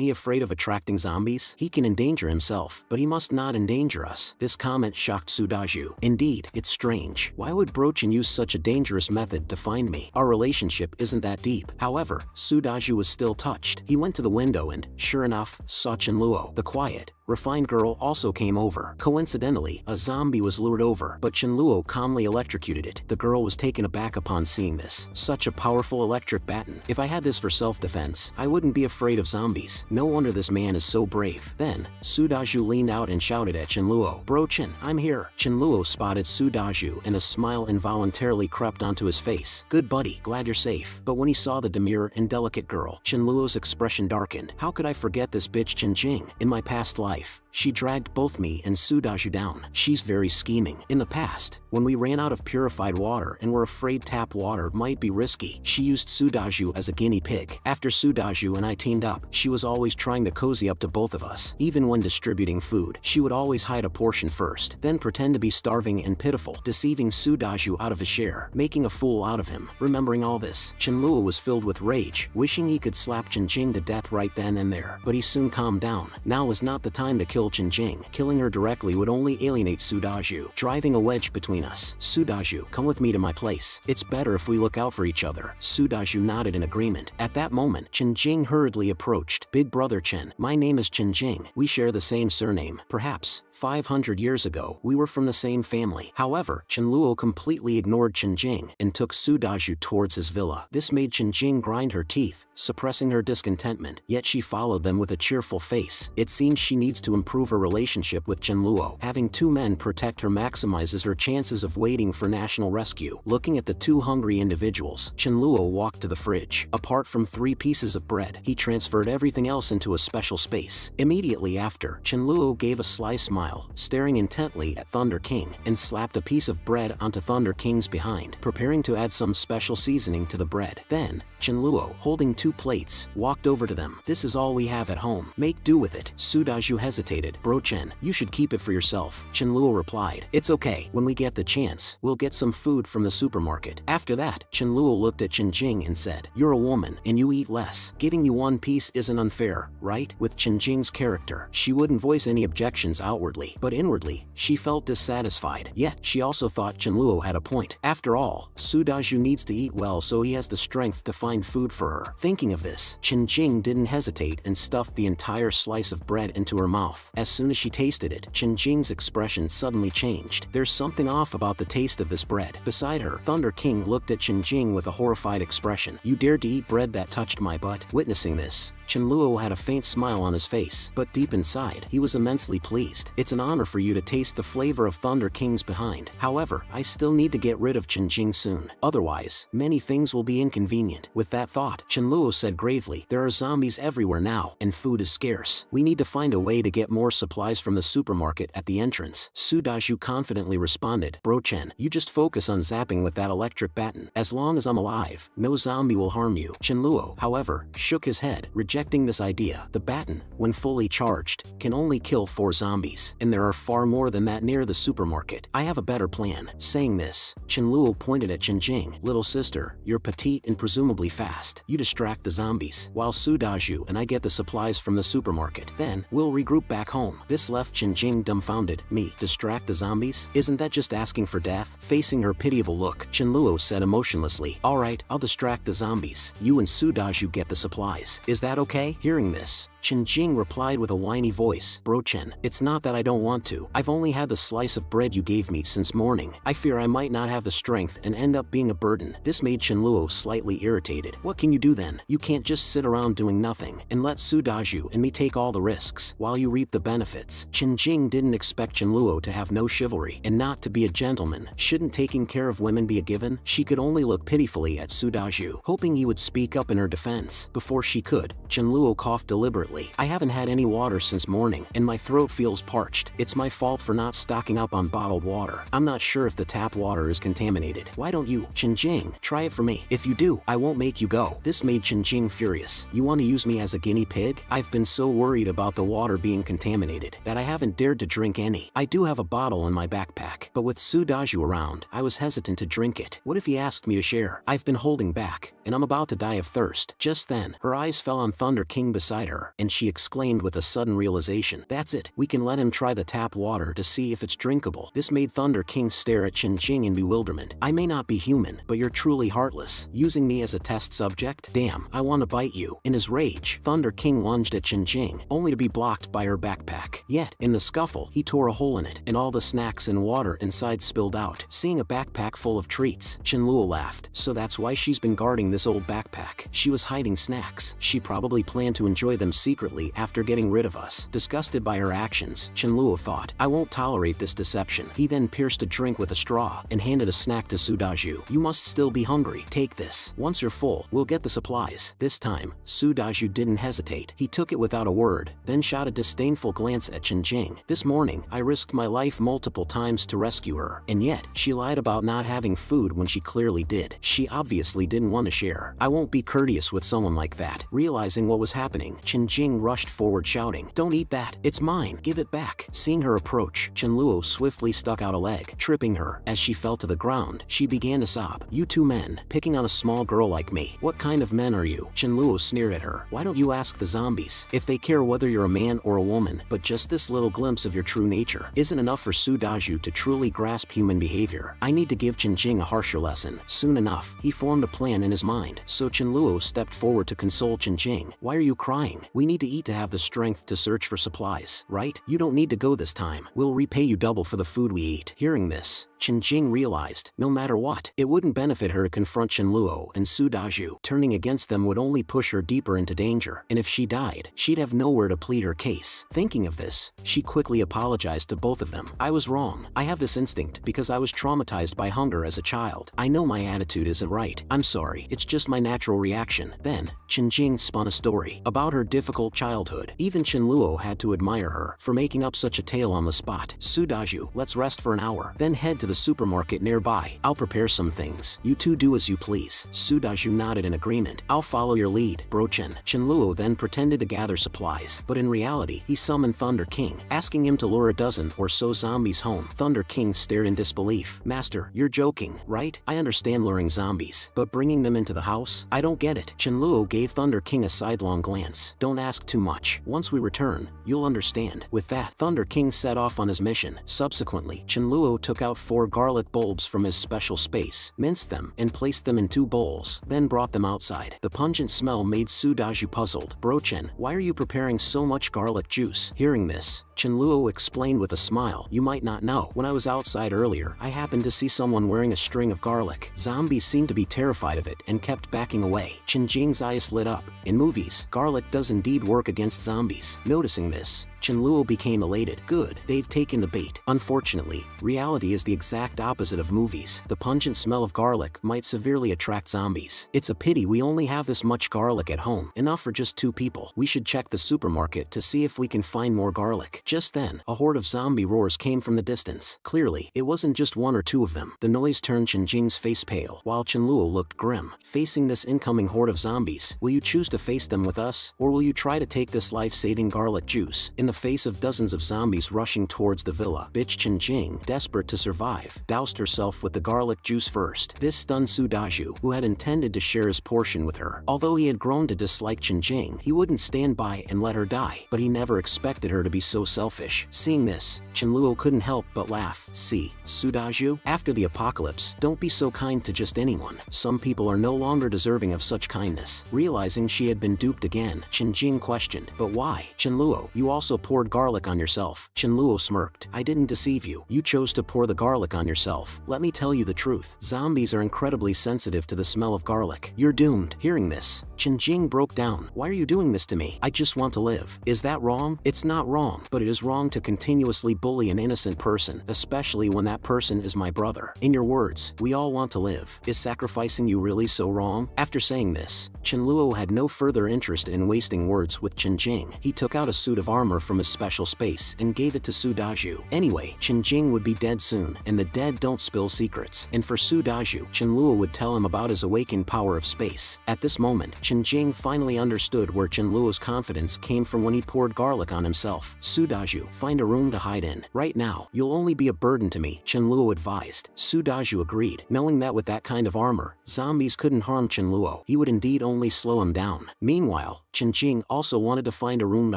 he afraid of attracting zombies? He can endanger himself, but he must not endanger us." This comment shocked Sudaju. Indeed, it's strange. Why would Brochin use such a dangerous method to find me? Our relationship isn't that deep. However, Sudaju was still touched. He went to the window and, sure enough, saw Chenluo. The quiet, refined girl also came over. Coincidentally, a zombie was lured over, but Chenluo calmly electrocuted it. The girl was taken aback upon seeing this. Such a powerful electric baton. If I had this for self-defense, I wouldn't be afraid of zombies. No wonder this man is so brave. Then, Sudaju leaned out and shouted at Chenluo, "Brochin, I'm here." Chenluo spotted Sudaju and a smile involuntarily crept onto his face. "Good buddy, glad you're safe." But when he saw the demure and delicate girl, Chenluo's expression darkened. "How could I forget this bitch Chenjing? In my past life, she dragged both me and Sudaju down. She's very scheming. In the past, when we ran out of purified water and were afraid tap water might be risky, she used Sudaju as a guinea pig. After Sudaju and I teamed up, she was always trying to cozy up to both of us. Even when distributing food, she would always hide a portion first, then pretend to be starving and pitiful, deceiving Sudaju out of his share, making a fool out of him." Remembering all this, Chenluo was filled with rage, wishing he could slap Chenjing to death right then and there. But he soon calmed down. Now was not the time to kill Chenjing. Killing her directly would only alienate Sudaju, driving a wedge between us. "Sudaju, come with me to my place. It's better if we look out for each other." Sudaju nodded in agreement. At that moment, Chenjing hurriedly approached. "Big brother Chen, my name is Chenjing. We share the same surname. Perhaps 500 years ago, we were from the same family." However, Chenluo completely ignored Chenjing and took Sudaju towards his villa. This made Chenjing grind her teeth, suppressing her discontentment, yet she followed them with a cheerful face. It seems she needs to improve her relationship with Chenluo. Having two men protect her maximizes her chances of waiting for national rescue. Looking at the two hungry individuals, Chenluo walked to the fridge. Apart from 3 pieces of bread, he transferred everything else into a special space. Immediately after, Chenluo gave a sly smile, staring intently at Thunder King, and slapped a piece of bread onto Thunder King's behind, preparing to add some special seasoning to the bread. Then, Chenluo, holding 2 plates, walked over to them. "This is all we have at home. Make do with it." Sudaju hesitated. "Brochin, you should keep it for yourself." Chenluo replied, "It's okay. When we get the chance, we'll get some food from the supermarket." After that, Chenluo looked at Chenjing and said, "You're a woman, and you eat less. Giving you 1 piece isn't unfair, right?" With Chenjing's character, she wouldn't voice any objections outwardly, but inwardly, she felt dissatisfied. Yet, she also thought Chenluo had a point. After all, Sudaju needs to eat well so he has the strength to find food for her. Thinking of this, Chenjing didn't hesitate and stuffed the entire slice of bread into her mouth. As soon as she tasted it, Chenjing's expression suddenly changed. "There's something off about the taste of this bread." Beside her, Thunder King looked at Chenjing with a horrified expression. "You dared to eat bread that touched my butt?" Witnessing this, Chenluo had a faint smile on his face, but deep inside, he was immensely pleased. "It's an honor for you to taste the flavor of Thunder King's behind. However, I still need to get rid of Chenjing soon. Otherwise, many things will be inconvenient." With that thought, Chenluo said gravely, "There are zombies everywhere now, and food is scarce. We need to find a way to get more supplies from the supermarket at the entrance." Sudaju confidently responded, "Brochin, you just focus on zapping with that electric baton. As long as I'm alive, no zombie will harm you." Chenluo, however, shook his head, rejecting this idea. The baton, when fully charged, can only kill 4 zombies, and there are far more than that near the supermarket. "I have a better plan." Saying this, Chenluo pointed at Chenjing. "Little sister, you're petite and presumably fast. You distract the zombies, while Sudaju and I get the supplies from the supermarket. Then, we'll regroup back home." This left Chenjing dumbfounded. "Me, distract the zombies? Isn't that just asking for death?" Facing her pitiable look, Chenluo said emotionlessly, "Alright, I'll distract the zombies. You and Sudaju get the supplies. Is that okay?" Hearing this, Chen Jing replied with a whiny voice. Bro Chen, it's not that I don't want to. I've only had the slice of bread you gave me since morning. I fear I might not have the strength and end up being a burden. This made Chen Luo slightly irritated. What can you do then? You can't just sit around doing nothing and let Su Daju and me take all the risks while you reap the benefits. Chen Jing didn't expect Chen Luo to have no chivalry and not to be a gentleman. Shouldn't taking care of women be a given? She could only look pitifully at Su Daju, hoping he would speak up in her defense. Before she could, Chen Luo coughed deliberately. I haven't had any water since morning and my throat feels parched. It's my fault for not stocking up on bottled water. I'm not sure if the tap water is contaminated. Why don't you, Chen Jing, try it for me? If you do, I won't make you go. This made Chen Jing furious. You want to use me as a guinea pig? I've been so worried about the water being contaminated that I haven't dared to drink any. I do have a bottle in my backpack, but with Su Daju around, I was hesitant to drink it. What if he asked me to share? I've been holding back, and I'm about to die of thirst. Just then, her eyes fell on Thunder King beside her, and she exclaimed with a sudden realization. That's it. We can let him try the tap water to see if it's drinkable. This made Thunder King stare at Chen Jing in bewilderment. I may not be human, but you're truly heartless. Using me as a test subject? Damn, I want to bite you. In his rage, Thunder King lunged at Chen Jing, only to be blocked by her backpack. Yet, in the scuffle, he tore a hole in it, and all the snacks and water inside spilled out. Seeing a backpack full of treats, Chen Luo laughed. So that's why she's been guarding this old backpack. She was hiding snacks. She probably planned to enjoy them secretly after getting rid of us. Disgusted by her actions, Chen Luo thought, I won't tolerate this deception. He then pierced a drink with a straw and handed a snack to Su Daju. You must still be hungry. Take this. Once you're full, we'll get the supplies. This time, Su Daju didn't hesitate. He took it without a word, then shot a disdainful glance at Chen Jing. This morning, I risked my life multiple times to rescue her, and yet, she lied about not having food when she clearly did. She obviously didn't want to share. I won't be courteous with someone like that. Realizing what was happening, Chen Jing rushed forward shouting, Don't eat that. It's mine. Give it back. Seeing her approach, Chen Luo swiftly stuck out a leg, tripping her. As she fell to the ground, she began to sob. You two men, picking on a small girl like me. What kind of men are you? Chen Luo sneered at her. Why don't you ask the zombies if they care whether you're a man or a woman? But just this little glimpse of your true nature isn't enough for Su Daju to truly grasp human behavior. I need to give Chen Jing a harsher lesson. Soon enough, he formed a plan in his mind. So Chen Luo stepped forward to console Chen Jing. Why are you crying? We need to eat to have the strength to search for supplies, right? You don't need to go this time. We'll repay you double for the food we eat. Hearing this, Chen Jing realized, no matter what, it wouldn't benefit her to confront Chen Luo and Su Daju. Turning against them would only push her deeper into danger, and if she died, she'd have nowhere to plead her case. Thinking of this, she quickly apologized to both of them. I was wrong. I have this instinct because I was traumatized by hunger as a child. I know my attitude isn't right. I'm sorry. It's just my natural reaction. Then, Chen Jing spun a story about her difficult childhood. Even Chen Luo had to admire her for making up such a tale on the spot. Su Daju, let's rest for an hour, then head to the supermarket nearby. I'll prepare some things. You two do as you please. Su Daju nodded in agreement. I'll follow your lead, Bro Chen. Chen Luo then pretended to gather supplies, but in reality, he summoned Thunder King, asking him to lure a dozen or so zombies home. Thunder King stared in disbelief. Master, you're joking, right? I understand luring zombies, but bringing them into the house? I don't get it. Chen Luo gave Thunder King a sidelong glance. Don't ask too much. Once we return, you'll understand. With that, Thunder King set off on his mission. Subsequently, Chen Luo took out 4 garlic bulbs from his special space, minced them, and placed them in 2 bowls, then brought them outside. The pungent smell made Su Daju puzzled. Bro Chen, why are you preparing so much garlic juice? Hearing this, Chen Luo explained with a smile. You might not know. When I was outside earlier, I happened to see someone wearing a string of garlic. Zombies seemed to be terrified of it and kept backing away. Chen Jing's eyes lit up. In movies, garlic does indeed work against zombies. Noticing this, Chen Luo became elated. Good, they've taken the bait. Unfortunately, reality is the exact opposite of movies. The pungent smell of garlic might severely attract zombies. It's a pity we only have this much garlic at home, enough for just 2 people. We should check the supermarket to see if we can find more garlic. Just then, a horde of zombie roars came from the distance. Clearly, it wasn't just 1 or 2 of them. The noise turned Chen Jing's face pale, while Chen Luo looked grim. Facing this incoming horde of zombies, will you choose to face them with us, or will you try to take this life-saving garlic juice? In the face of dozens of zombies rushing towards the villa, bitch Chen Jing, desperate to survive, doused herself with the garlic juice first. This stunned Su Daju, who had intended to share his portion with her. Although he had grown to dislike Chen Jing, he wouldn't stand by and let her die, but he never expected her to be so selfish. Seeing this, Chen Luo couldn't help but laugh. See, Su Daju, after the apocalypse, don't be so kind to just anyone. Some people are no longer deserving of such kindness. Realizing she had been duped again, Chen Jing Jing questioned. But why? Chenluo, you also poured garlic on yourself. Chenluo smirked. I didn't deceive you. You chose to pour the garlic on yourself. Let me tell you the truth. Zombies are incredibly sensitive to the smell of garlic. You're doomed. Hearing this, Chen Jing broke down. Why are you doing this to me? I just want to live. Is that wrong? It's not wrong, but it is wrong to continuously bully an innocent person, especially when that person is my brother. In your words, we all want to live. Is sacrificing you really so wrong? After saying this, Chenluo had no further interest in wasting words with Chen Jing. He took out a suit of armor from his special space and gave it to Su Daju. Anyway, Chen Jing would be dead soon, and the dead don't spill secrets. And for Su Daju, Chenluo would tell him about his awakened power of space. At this moment, Chen Jing finally understood where Chenluo's confidence came from when he poured garlic on himself. Su Daju, find a room to hide in. Right now, you'll only be a burden to me, Chenluo advised. Su Daju agreed, knowing that with that kind of armor, zombies couldn't harm Chenluo. He would indeed only slow him down. Meanwhile, Chen Jing also wanted to find a room to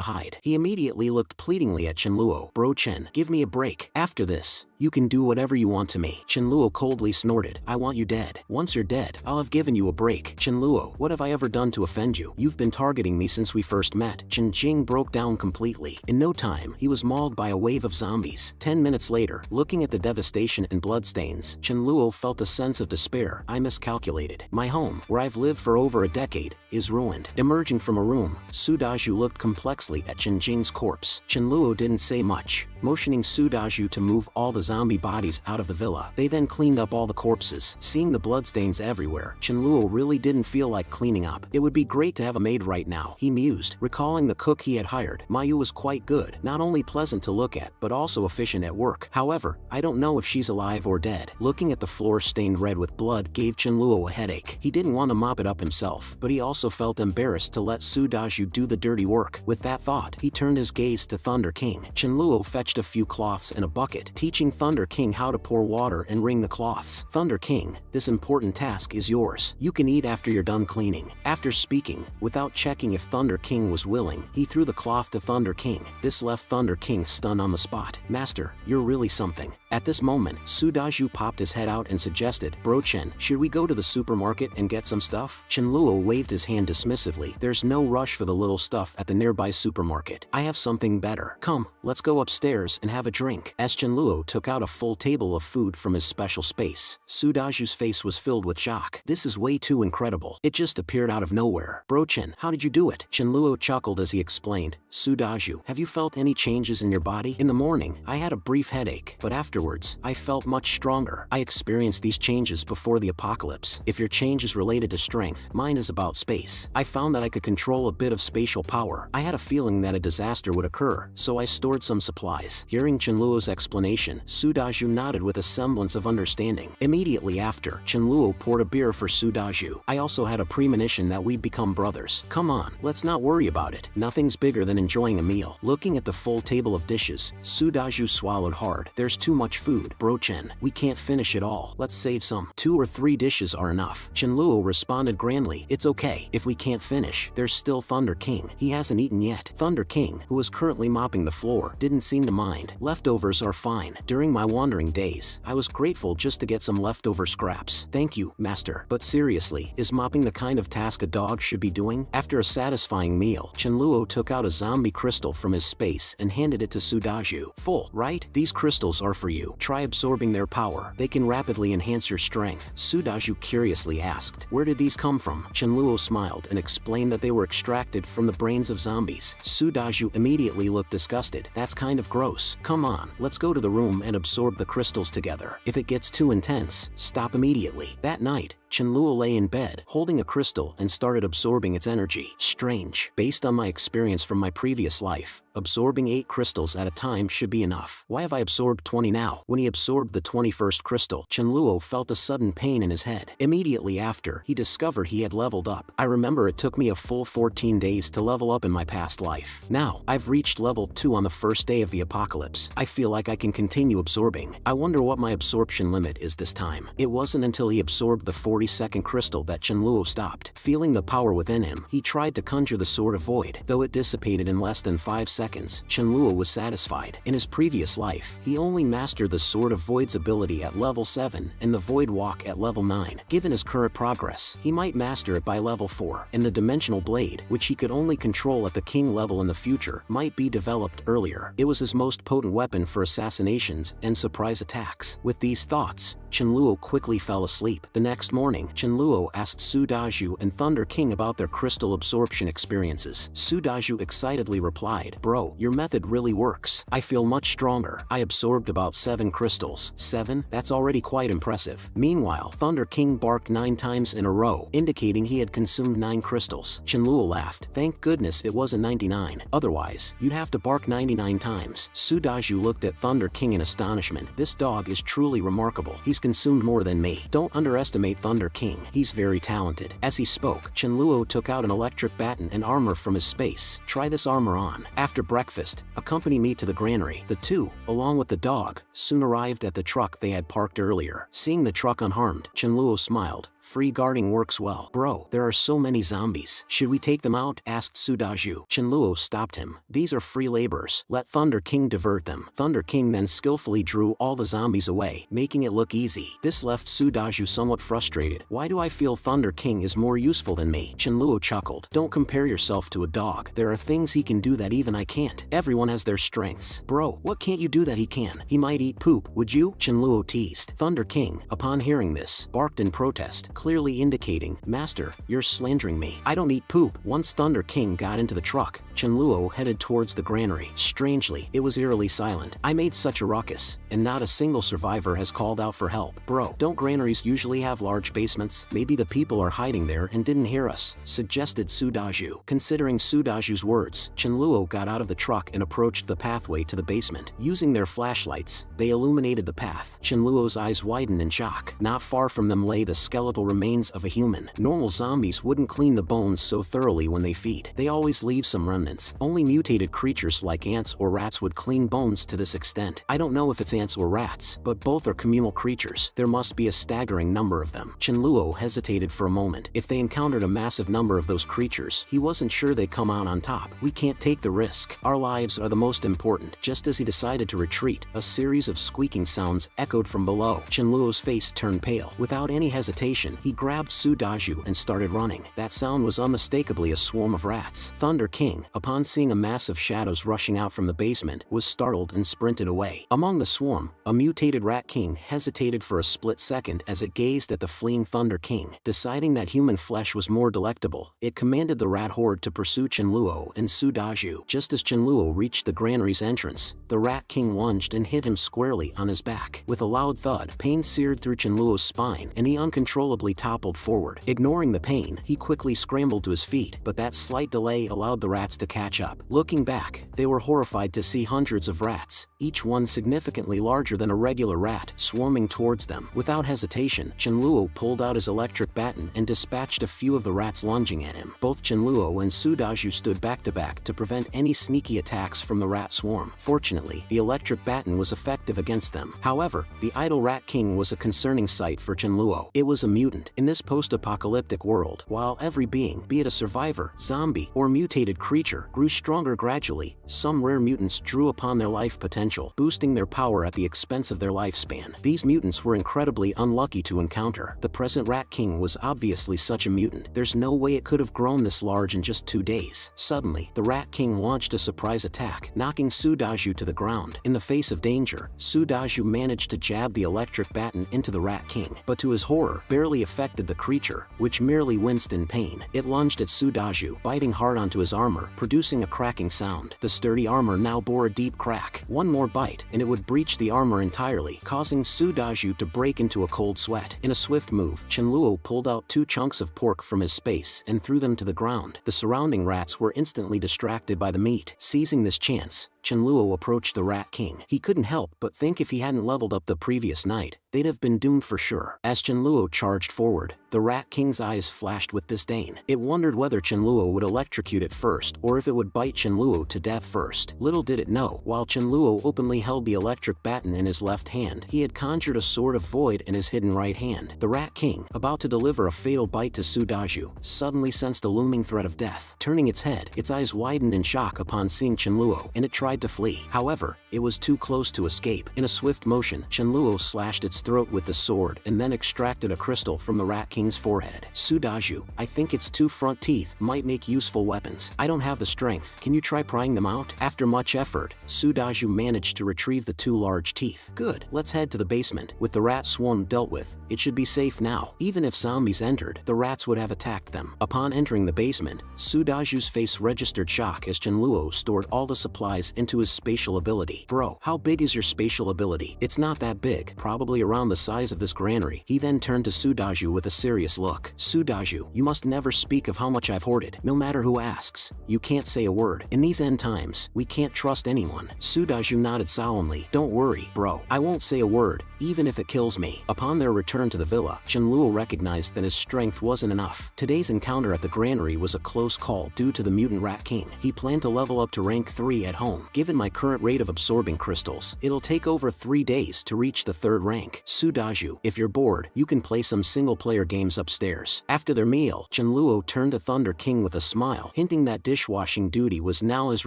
hide. He immediately looked pleadingly at Chenluo. Bro Chen, give me a break. After this, you can do whatever you want to me. Chenluo coldly snorted. I want you dead. Once you're dead, I'll have given you a break. Chenluo, what have I ever done to offend you? You've been targeting me since we first met. Chen Jing broke down completely. In no time, he was mauled by a wave of zombies. 10 minutes later, looking at the devastation and bloodstains, Chenluo felt a sense of despair. I miscalculated. My home, where I've lived for over a decade, is ruined. Emerging from a room, Su Daju looked complexly at Chen Jing's corpse. Chenluo didn't say much, motioning Su Daju to move all the zombie bodies out of the villa. They then cleaned up all the corpses. Seeing the bloodstains everywhere, Chenluo really didn't feel like cleaning up. It would be great to have a maid right now, he mused, recalling the cook he had hired. Mayu was quite good, not only pleasant to look at, but also efficient at work. However, I don't know if she's alive or dead. Looking at the floor stained red with blood gave Chenluo a headache. He didn't want to mop it up himself, but he also felt embarrassed to let Su Daju do the dirty work. With that thought, he turned his gaze to Thunder King. Chenluo fetched a few cloths and a bucket, teaching Thunder King how to pour water and wring the cloths. Thunder King, this important task is yours. You can eat after you're done cleaning. After speaking, without checking if Thunder King was willing, he threw the cloth to Thunder King. This left Thunder King stunned on the spot. Master, you're really something. At this moment, Su Daju popped his head out and suggested, Bro Chen, should we go to the supermarket and get some stuff? Chenluo waved his hand dismissively. There's no rush for the little stuff at the nearby supermarket. I have something better. Come, let's go upstairs and have a drink. As Chenluo took out a full table of food from his special space, Su Daju's face was filled with shock. This is way too incredible. It just appeared out of nowhere. Bro Chen, how did you do it? Chenluo chuckled as he explained. Su Daju, have you felt any changes in your body? In the morning, I had a brief headache, but afterwards, I felt much stronger. I experienced these changes before the apocalypse. If your change is related to strength, mine is about space. I found that I could control a bit of spatial power. I had a feeling that a disaster would occur, so I stored some supplies. Hearing Chenluo's explanation, Su Daju nodded with a semblance of understanding. Immediately after, Chenluo poured a beer for Su Daju. I also had a premonition that we'd become brothers. Come on, let's not worry about it. Nothing's bigger than enjoying a meal. Looking at the full table of dishes, Su Daju swallowed hard. There's too much food, Bro Chen. We can't finish it all. Let's save some. 2 or 3 dishes are enough. Chenluo responded grandly. It's okay. If we can't finish, there's still Thunder King. He hasn't eaten yet. Thunder King, who was currently mopping the floor, didn't seem to mind. Leftovers are fine. During my wandering days, I was grateful just to get some leftover scraps. Thank you, master. But seriously, is mopping the kind of task a dog should be doing? After a satisfying meal, Chenluo took out a zombie crystal from his space and handed it to Su Daju. Full, right? These crystals are for you. Try absorbing their power. They can rapidly enhance your strength. Su Daju curiously asked, where did these come from? Chenluo smiled and explained that they were extracted from the brains of zombies. Su Daju immediately looked disgusted. That's kind of gross. Come on, let's go to the room and absorb the crystals together. If it gets too intense, stop immediately. That night, Chenluo lay in bed, holding a crystal and started absorbing its energy. Strange. Based on my experience from my previous life, absorbing 8 crystals at a time should be enough. Why have I absorbed 20 now? When he absorbed the 21st crystal, Chenluo felt a sudden pain in his head. Immediately after, he discovered he had leveled up. I remember it took me a full 14 days to level up in my past life. Now, I've reached level 2 on the first day of the apocalypse. I feel like I can continue absorbing. I wonder what my absorption limit is this time. It wasn't until he absorbed the 40 40-second crystal that Chenluo stopped. Feeling the power within him, he tried to conjure the Sword of Void. Though it dissipated in less than 5 seconds, Chenluo was satisfied. In his previous life, he only mastered the Sword of Void's ability at level 7 and the Void Walk at level 9. Given his current progress, he might master it by level 4, and the Dimensional Blade, which he could only control at the king level in the future, might be developed earlier. It was his most potent weapon for assassinations and surprise attacks. With these thoughts, Chenluo quickly fell asleep. The next morning, Chenluo asked Su Daju and Thunder King about their crystal absorption experiences. Su Daju excitedly replied, "Bro, your method really works. I feel much stronger. I absorbed about 7 crystals." 7? That's already quite impressive. Meanwhile, Thunder King barked 9 times in a row, indicating he had consumed 9 crystals. Chenluo laughed. Thank goodness it wasn't 99. Otherwise, you'd have to bark 99 times. Su Daju looked at Thunder King in astonishment. This dog is truly remarkable. He's consumed more than me. Don't underestimate Thunder King. He's very talented. As he spoke, Chenluo took out an electric baton and armor from his space. Try this armor on. After breakfast, accompany me to the granary. The two, along with the dog, soon arrived at the truck they had parked earlier. Seeing the truck unharmed, Chenluo smiled. Free guarding works well. Bro, there are so many zombies. Should we take them out? Asked Su Daju. Chenluo stopped him. These are free laborers. Let Thunder King divert them. Thunder King then skillfully drew all the zombies away, making it look easy. This left Su Daju somewhat frustrated. Why do I feel Thunder King is more useful than me? Chenluo chuckled. Don't compare yourself to a dog. There are things he can do that even I can't. Everyone has their strengths. Bro, what can't you do that he can? He might eat poop, would you? Chenluo teased. Thunder King, upon hearing this, barked in protest, clearly indicating, "Master, you're slandering me. I don't eat poop." Once Thunder King got into the truck, Chenluo headed towards the granary. Strangely, it was eerily silent. I made such a ruckus, and not a single survivor has called out for help. Bro, don't granaries usually have large basements? Maybe the people are hiding there and didn't hear us, suggested Su Daju. Considering Su Daju's words, Chenluo got out of the truck and approached the pathway to the basement. Using their flashlights, they illuminated the path. Chenluo's eyes widened in shock. Not far from them lay the skeletal remains of a human. Normal zombies wouldn't clean the bones so thoroughly when they feed. They always leave some remnants. Only mutated creatures like ants or rats would clean bones to this extent. I don't know if it's ants or rats, but both are communal creatures. There must be a staggering number of them. Chenluo hesitated for a moment. If they encountered a massive number of those creatures, he wasn't sure they'd come out on top. We can't take the risk. Our lives are the most important. Just as he decided to retreat, a series of squeaking sounds echoed from below. Chenluo's face turned pale. Without any hesitation, he grabbed Su Daju and started running. That sound was unmistakably a swarm of rats. Thunder King, upon seeing a mass of shadows rushing out from the basement, was startled and sprinted away. Among the swarm, a mutated rat king hesitated for a split second as it gazed at the fleeing Thunder King. Deciding that human flesh was more delectable, it commanded the rat horde to pursue Chenluo and Su Daju. Just as Chenluo reached the granary's entrance, the rat king lunged and hit him squarely on his back. With a loud thud, pain seared through Chenluo's spine, and he uncontrollably toppled forward. Ignoring the pain, he quickly scrambled to his feet, but that slight delay allowed the rats to catch up. Looking back, they were horrified to see hundreds of rats, each one significantly larger than a regular rat, swarming towards them. Without hesitation, Chenluo pulled out his electric baton and dispatched a few of the rats lunging at him. Both Chenluo and Su Daju stood back to back to prevent any sneaky attacks from the rat swarm. Fortunately, the electric baton was effective against them. However, the idle rat king was a concerning sight for Chenluo. It was a mutant. In this post-apocalyptic world, while every being, be it a survivor, zombie, or mutated creature, grew stronger gradually, some rare mutants drew upon their life potential, boosting their power at the expense of their lifespan. These mutants were incredibly unlucky to encounter. The present Rat King was obviously such a mutant. There's no way it could have grown this large in just 2 days. Suddenly, the Rat King launched a surprise attack, knocking Su Daju to the ground. In the face of danger, Su Daju managed to jab the electric baton into the Rat King, but to his horror, barely affected the creature, which merely winced in pain. It lunged at Su Daju, biting hard onto his armor, producing a cracking sound. The sturdy armor now bore a deep crack. One more bite, and it would breach the armor entirely, causing Su Daju to break into a cold sweat. In a swift move, Chenluo pulled out 2 chunks of pork from his space and threw them to the ground. The surrounding rats were instantly distracted by the meat. Seizing this chance, Chenluo approached the Rat King. He couldn't help but think if he hadn't leveled up the previous night, they'd have been doomed for sure. As Chenluo charged forward, the Rat King's eyes flashed with disdain. It wondered whether Chenluo would electrocute it first or if it would bite Chenluo to death first. Little did it know, while Chenluo openly held the electric baton in his left hand, he had conjured a sword of void in his hidden right hand. The Rat King, about to deliver a fatal bite to Sudaju, suddenly sensed a looming threat of death. Turning its head, its eyes widened in shock upon seeing Chenluo, and it tried to flee. However, it was too close to escape. In a swift motion, Chenluo slashed its throat with the sword and then extracted a crystal from the Rat King's forehead. Sudaju, I think its two front teeth might make useful weapons. I don't have the strength. Can you try prying them out? After much effort, Sudaju managed to retrieve the two large teeth. Good, let's head to the basement. With the rat swarm dealt with, it should be safe now. Even if zombies entered, the rats would have attacked them. Upon entering the basement, Sudaju's face registered shock as Chenluo stored all the supplies into his spatial ability. Bro, how big is your spatial ability? It's not that big, probably around the size of this granary. He then turned to Sudaju with a serious look. Sudaju, you must never speak of how much I've hoarded. No matter who asks, you can't say a word. In these end times, we can't trust anyone. Sudaju nodded solemnly. Don't worry, bro. I won't say a word, even if it kills me. Upon their return to the villa, Chenluo recognized that his strength wasn't enough. Today's encounter at the granary was a close call due to the mutant Rat King. He planned to level up to rank 3 at home. Given my current rate of absorbing crystals, it'll take over 3 days to reach the 3rd rank. Sudaju, if you're bored, you can play some single-player games upstairs. After their meal, Chenluo turned to Thunder King with a smile, hinting that dishwashing duty was now his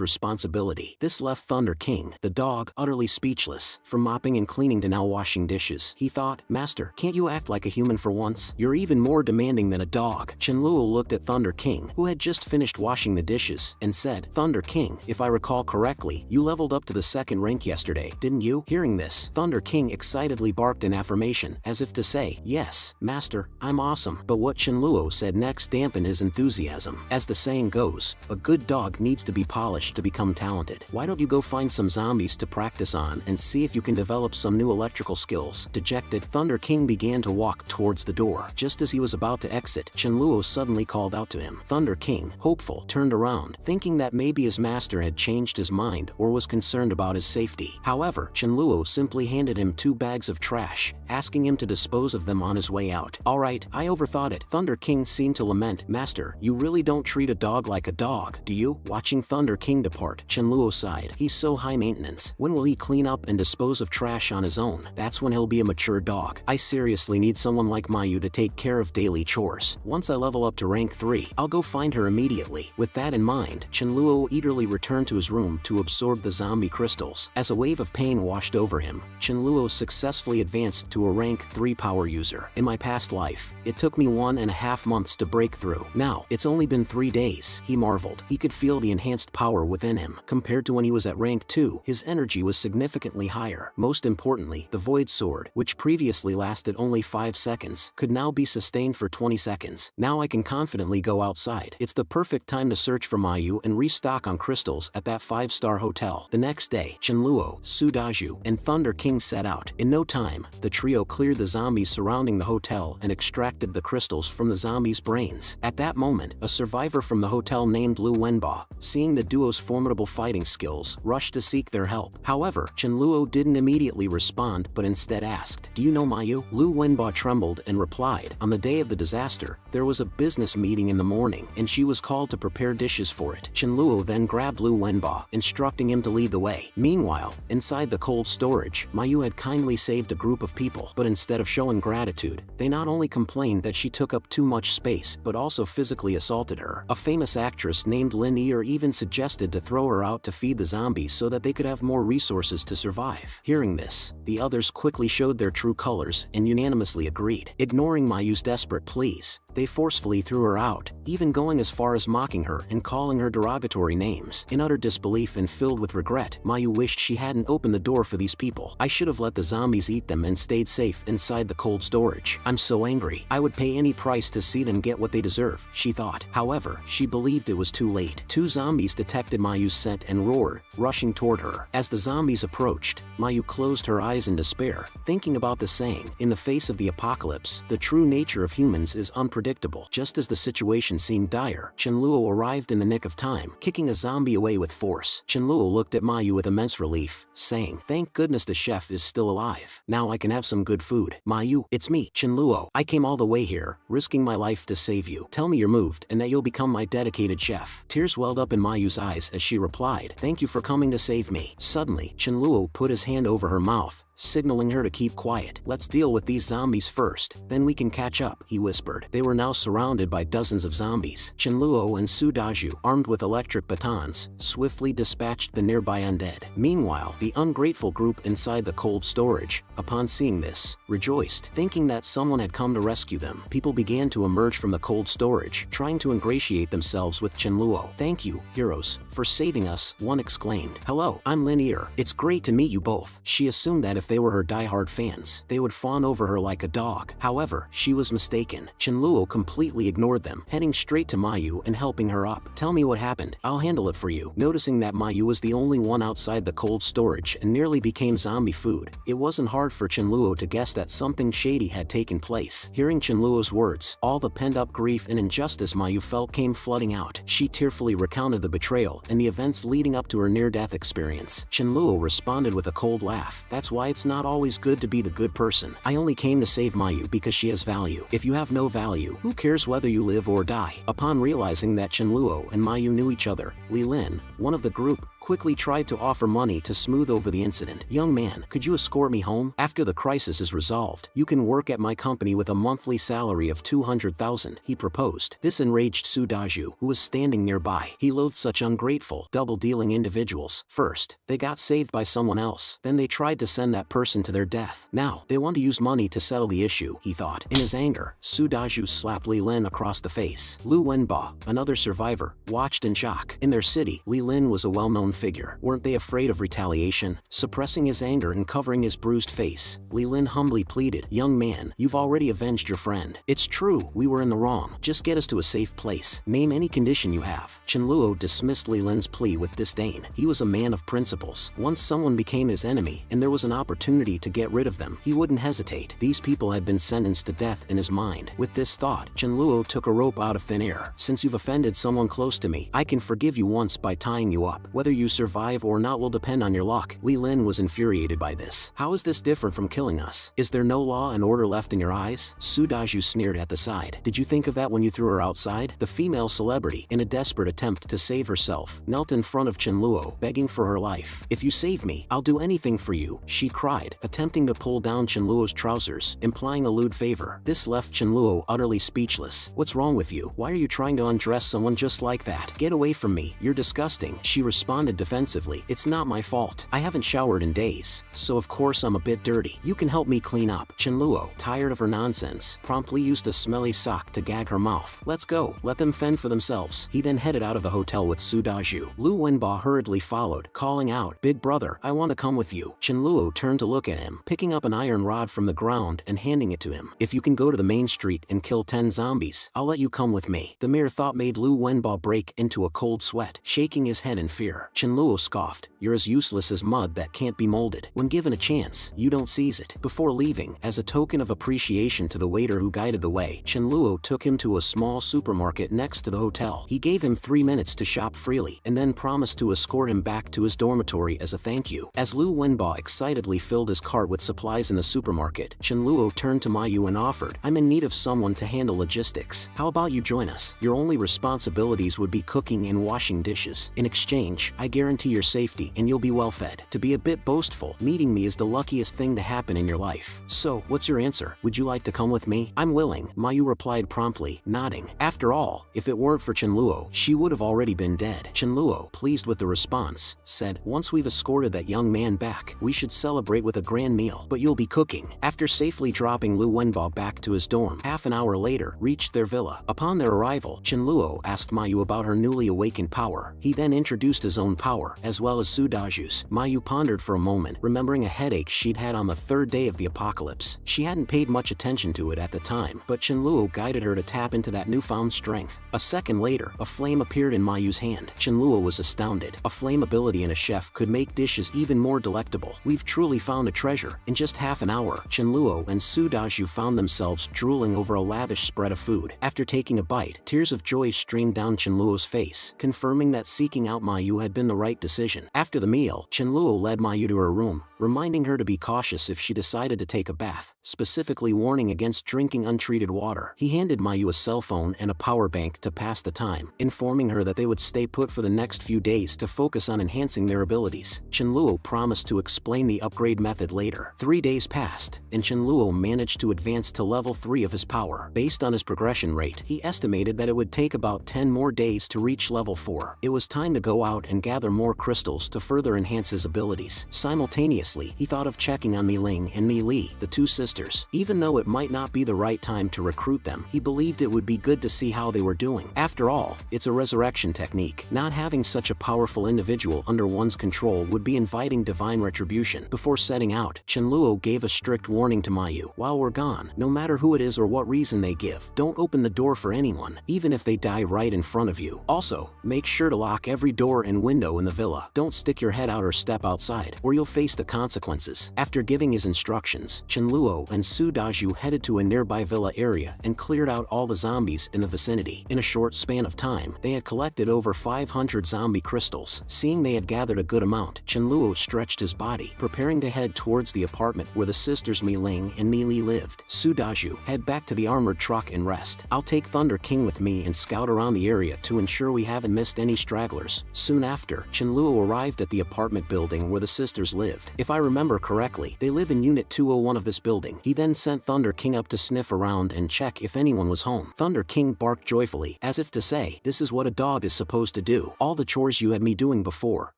responsibility. This left Thunder King, the dog, utterly speechless. From mopping and cleaning to now washing dishes, he thought, Master, can't you act like a human for once? You're even more demanding than a dog. Chenluo looked at Thunder King, who had just finished washing the dishes, and said, Thunder King, if I recall correctly, you leveled up to the 2nd rank yesterday, didn't you? Hearing this, Thunder King excitedly barked in affirmation, as if to say, yes, Master, I'm awesome. But what Chenluo said next dampened his enthusiasm. As the saying goes, a good dog needs to be polished to become talented. Why don't you go find some zombies to practice on and see if you can develop some new electrical skills? Dejected, Thunder King began to walk towards the door. Just as he was about to exit, Chenluo suddenly called out to him. Thunder King, hopeful, turned around, thinking that maybe his master had changed his mind or was concerned about his safety. However, Chenluo simply handed him 2 bags of trash, asking him to dispose of them on his way out. Alright, I overthought it. Thunder King seemed to lament, Master, you really don't treat a dog like a dog, do you? Watching Thunder King depart, Chenluo sighed. He's so high maintenance. When will he clean up and dispose of trash on his own? That's when he'll be a mature dog. I seriously need someone like Mayu to take care of daily chores. Once I level up to rank 3, I'll go find her immediately. With that in mind, Chenluo eagerly returned to his room to absorb the zombie crystals. As a wave of pain washed over him, Chenluo successfully advanced to a rank 3 power user. In my past life, it took me 1.5 months to break through. Now, it's only been 3 days, he marveled. He could feel the enhanced power within him. Compared to when he was at rank 2, his energy was significantly higher. Most importantly, the Void Sword, which previously lasted only 5 seconds, could now be sustained for 20 seconds. Now I can confidently go outside. It's the perfect time to search for Mayu and restock on crystals at that 5-star hotel. The next day, Chenluo, Sudaju, and Thunder King set out. In no time, the trio cleared the zombies surrounding the hotel and extracted the crystals from the zombies' brains. At that moment, a survivor from the hotel named Lu Wenba, seeing the duo's formidable fighting skills, rushed to seek their help. However, Chenluo didn't immediately respond but instead asked, Do you know Mayu? Lu Wenba trembled and replied, On the day of the disaster, there was a business meeting in the morning and she was called to prepare dishes for it. Chenluo then grabbed Lu Wenba, instructing him to lead the way. Meanwhile, inside the cold storage, Mayu had kindly saved a group of people, but instead of showing gratitude, they not only complained that she took up too much space but also physically assaulted her. A famous actress named Lin Ear even suggested to throw her out to feed the zombies so that they could have more resources to survive. Hearing this, the others quickly showed their true colors and unanimously agreed. Ignoring Mayu's desperate pleas, they forcefully threw her out, even going as far as mocking her and calling her derogatory names. In utter disbelief and filled with regret, Mayu wished she hadn't opened the door for these people. I should have let the zombies eat them and stayed safe inside the cold storage. I'm so angry. I would pay any price to see them get what they deserve, she thought. However, she believed it was too late. 2 zombies detected Mayu's scent and roared, rushing toward her. As the zombies approached, Mayu closed her eyes in despair, thinking about the saying, in the face of the apocalypse, the true nature of humans is unpredictable. Just as the situation seemed dire, Chenluo arrived in the nick of time, kicking a zombie away with force. Chenluo Chenluo looked at Mayu with immense relief, saying, "Thank goodness the chef is still alive. Now I can have some good food." "Mayu, it's me, Chenluo. I came all the way here, risking my life to save you. Tell me you're moved and that you'll become my dedicated chef." Tears welled up in Mayu's eyes as she replied, "Thank you for coming to save me." Suddenly, Chenluo put his hand over her mouth, signaling her to keep quiet. "Let's deal with these zombies first, then we can catch up," he whispered. They were now surrounded by dozens of zombies. Chenluo and Su Daju, armed with electric batons, swiftly dispatched the nearby undead. Meanwhile, the ungrateful group inside the cold storage, upon seeing this, rejoiced, thinking that someone had come to rescue them. People began to emerge from the cold storage, trying to ingratiate themselves with Chenluo. "Thank you, heroes, for saving us," one exclaimed. "Hello, I'm Linear. It's great to meet you both." She assumed that if they were her die-hard fans, they would fawn over her like a dog. However, she was mistaken. Chenluo completely ignored them, heading straight to Mayu and helping her up. "Tell me what happened. I'll handle it for you." Noticing that Mayu was the only one outside the cold storage and nearly became zombie food, it wasn't hard for Chenluo to guess that something shady had taken place. Hearing Chenluo's words, all the pent-up grief and injustice Mayu felt came flooding out. She tearfully recounted the betrayal and the events leading up to her near-death experience. Chenluo responded with a cold laugh. "That's why it's not always good to be the good person. I only came to save Mayu because she has value. If you have no value, who cares whether you live or die?" Upon realizing that Chenluo and Mayu knew each other, Li Lin, one of the group, quickly tried to offer money to smooth over the incident. "Young man, could you escort me home? After the crisis is resolved, you can work at my company with a monthly salary of 200,000, he proposed. This enraged Su Daju, who was standing nearby. He loathed such ungrateful, double-dealing individuals. First, they got saved by someone else. Then they tried to send that person to their death. Now, they want to use money to settle the issue, he thought. In his anger, Su Daju slapped Li Lin across the face. Lu Wenba, another survivor, watched in shock. In their city, Li Lin was a well-known figure. Weren't they afraid of retaliation? Suppressing his anger and covering his bruised face, Li Lin humbly pleaded, "Young man, you've already avenged your friend. It's true, we were in the wrong. Just get us to a safe place. Name any condition you have." Chenluo dismissed Li Lin's plea with disdain. He was a man of principles. Once someone became his enemy and there was an opportunity to get rid of them, he wouldn't hesitate. These people had been sentenced to death in his mind. With this thought, Chenluo took a rope out of thin air. "Since you've offended someone close to me, I can forgive you once by tying you up. Whether you survive or not will depend on your luck." Li Lin was infuriated by this. "How is this different from killing us? Is there no law and order left in your eyes?" Su Daju sneered at the side. "Did you think of that when you threw her outside?" The female celebrity, in a desperate attempt to save herself, knelt in front of Chenluo, begging for her life. "If you save me, I'll do anything for you," she cried, attempting to pull down Chenluo's trousers, implying a lewd favor. This left Chenluo utterly speechless. "What's wrong with you? Why are you trying to undress someone just like that? Get away from me, you're disgusting," she responded defensively. "It's not my fault. I haven't showered in days, so of course I'm a bit dirty. You can help me clean up." Chenluo, tired of her nonsense, promptly used a smelly sock to gag her mouth. "Let's go, let them fend for themselves." He then headed out of the hotel with Su Daju. Lu Wenba hurriedly followed, calling out, "Big brother, I want to come with you." Chenluo turned to look at him, picking up an iron rod from the ground and handing it to him. "If you can go to the main street and kill 10 zombies, I'll let you come with me." The mere thought made Lu Wenba break into a cold sweat, shaking his head in fear. Chenluo scoffed, "You're as useless as mud that can't be molded. When given a chance, you don't seize it." Before leaving, as a token of appreciation to the waiter who guided the way, Chenluo took him to a small supermarket next to the hotel. He gave him 3 minutes to shop freely, and then promised to escort him back to his dormitory as a thank you. As Lu Wenba excitedly filled his cart with supplies in the supermarket, Chenluo turned to Mayu and offered, "I'm in need of someone to handle logistics. How about you join us? Your only responsibilities would be cooking and washing dishes. In exchange, I guarantee your safety and you'll be well fed. To be a bit boastful, meeting me is the luckiest thing to happen in your life. So, what's your answer? Would you like to come with me?" "I'm willing," Mayu replied promptly, nodding. After all, if it weren't for Chenluo, she would have already been dead. Chenluo, pleased with the response, said, "Once we've escorted that young man back, we should celebrate with a grand meal, but you'll be cooking." After safely dropping Lu Wenba back to his dorm, half an hour later, reached their villa. Upon their arrival, Chenluo asked Mayu about her newly awakened power. He then introduced his own power, as well as Su Daju's. Mayu pondered for a moment, remembering a headache she'd had on the 3rd day of the apocalypse. She hadn't paid much attention to it at the time, but Chenluo guided her to tap into that newfound strength. A second later, a flame appeared in Mayu's hand. Chenluo was astounded. A flame ability in a chef could make dishes even more delectable. "We've truly found a treasure." In just half an hour, Chenluo and Su Daju found themselves drooling over a lavish spread of food. After taking a bite, tears of joy streamed down Chenluo's face, confirming that seeking out Mayu had been been the right decision. After the meal, Chenluo led Mayu to her room, reminding her to be cautious if she decided to take a bath, specifically warning against drinking untreated water. He handed Mayu a cell phone and a power bank to pass the time, informing her that they would stay put for the next few days to focus on enhancing their abilities. Chenluo promised to explain the upgrade method later. 3 days passed, and Chenluo managed to advance to level 3 of his power. Based on his progression rate, he estimated that it would take about 10 more days to reach level 4. It was time to go out and gather more crystals to further enhance his abilities. Simultaneously, he thought of checking on Mi Ling and Mi Li, the two sisters. Even though it might not be the right time to recruit them, he believed it would be good to see how they were doing. After all, it's a resurrection technique. Not having such a powerful individual under one's control would be inviting divine retribution. Before setting out, Chenluo gave a strict warning to Mayu. While we're gone, no matter who it is or what reason they give, don't open the door for anyone, even if they die right in front of you. Also, make sure to lock every door and window in the villa. Don't stick your head out or step outside, or you'll face the consequences. After giving his instructions, Chenluo and Su Daju headed to a nearby villa area and cleared out all the zombies in the vicinity. In a short span of time, they had collected over 500 zombie crystals. Seeing they had gathered a good amount, Chenluo stretched his body, preparing to head towards the apartment where the sisters Mi Ling and Mi Li lived. Su Daju, head back to the armored truck and rest. I'll take Thunder King with me and scout around the area to ensure we haven't missed any stragglers. Soon after, Chenluo arrived at the apartment building where the sisters lived. If I remember correctly, they live in Unit 201 of this building. He then sent Thunder King up to sniff around and check if anyone was home. Thunder King barked joyfully, as if to say, this is what a dog is supposed to do. All the chores you had me doing before,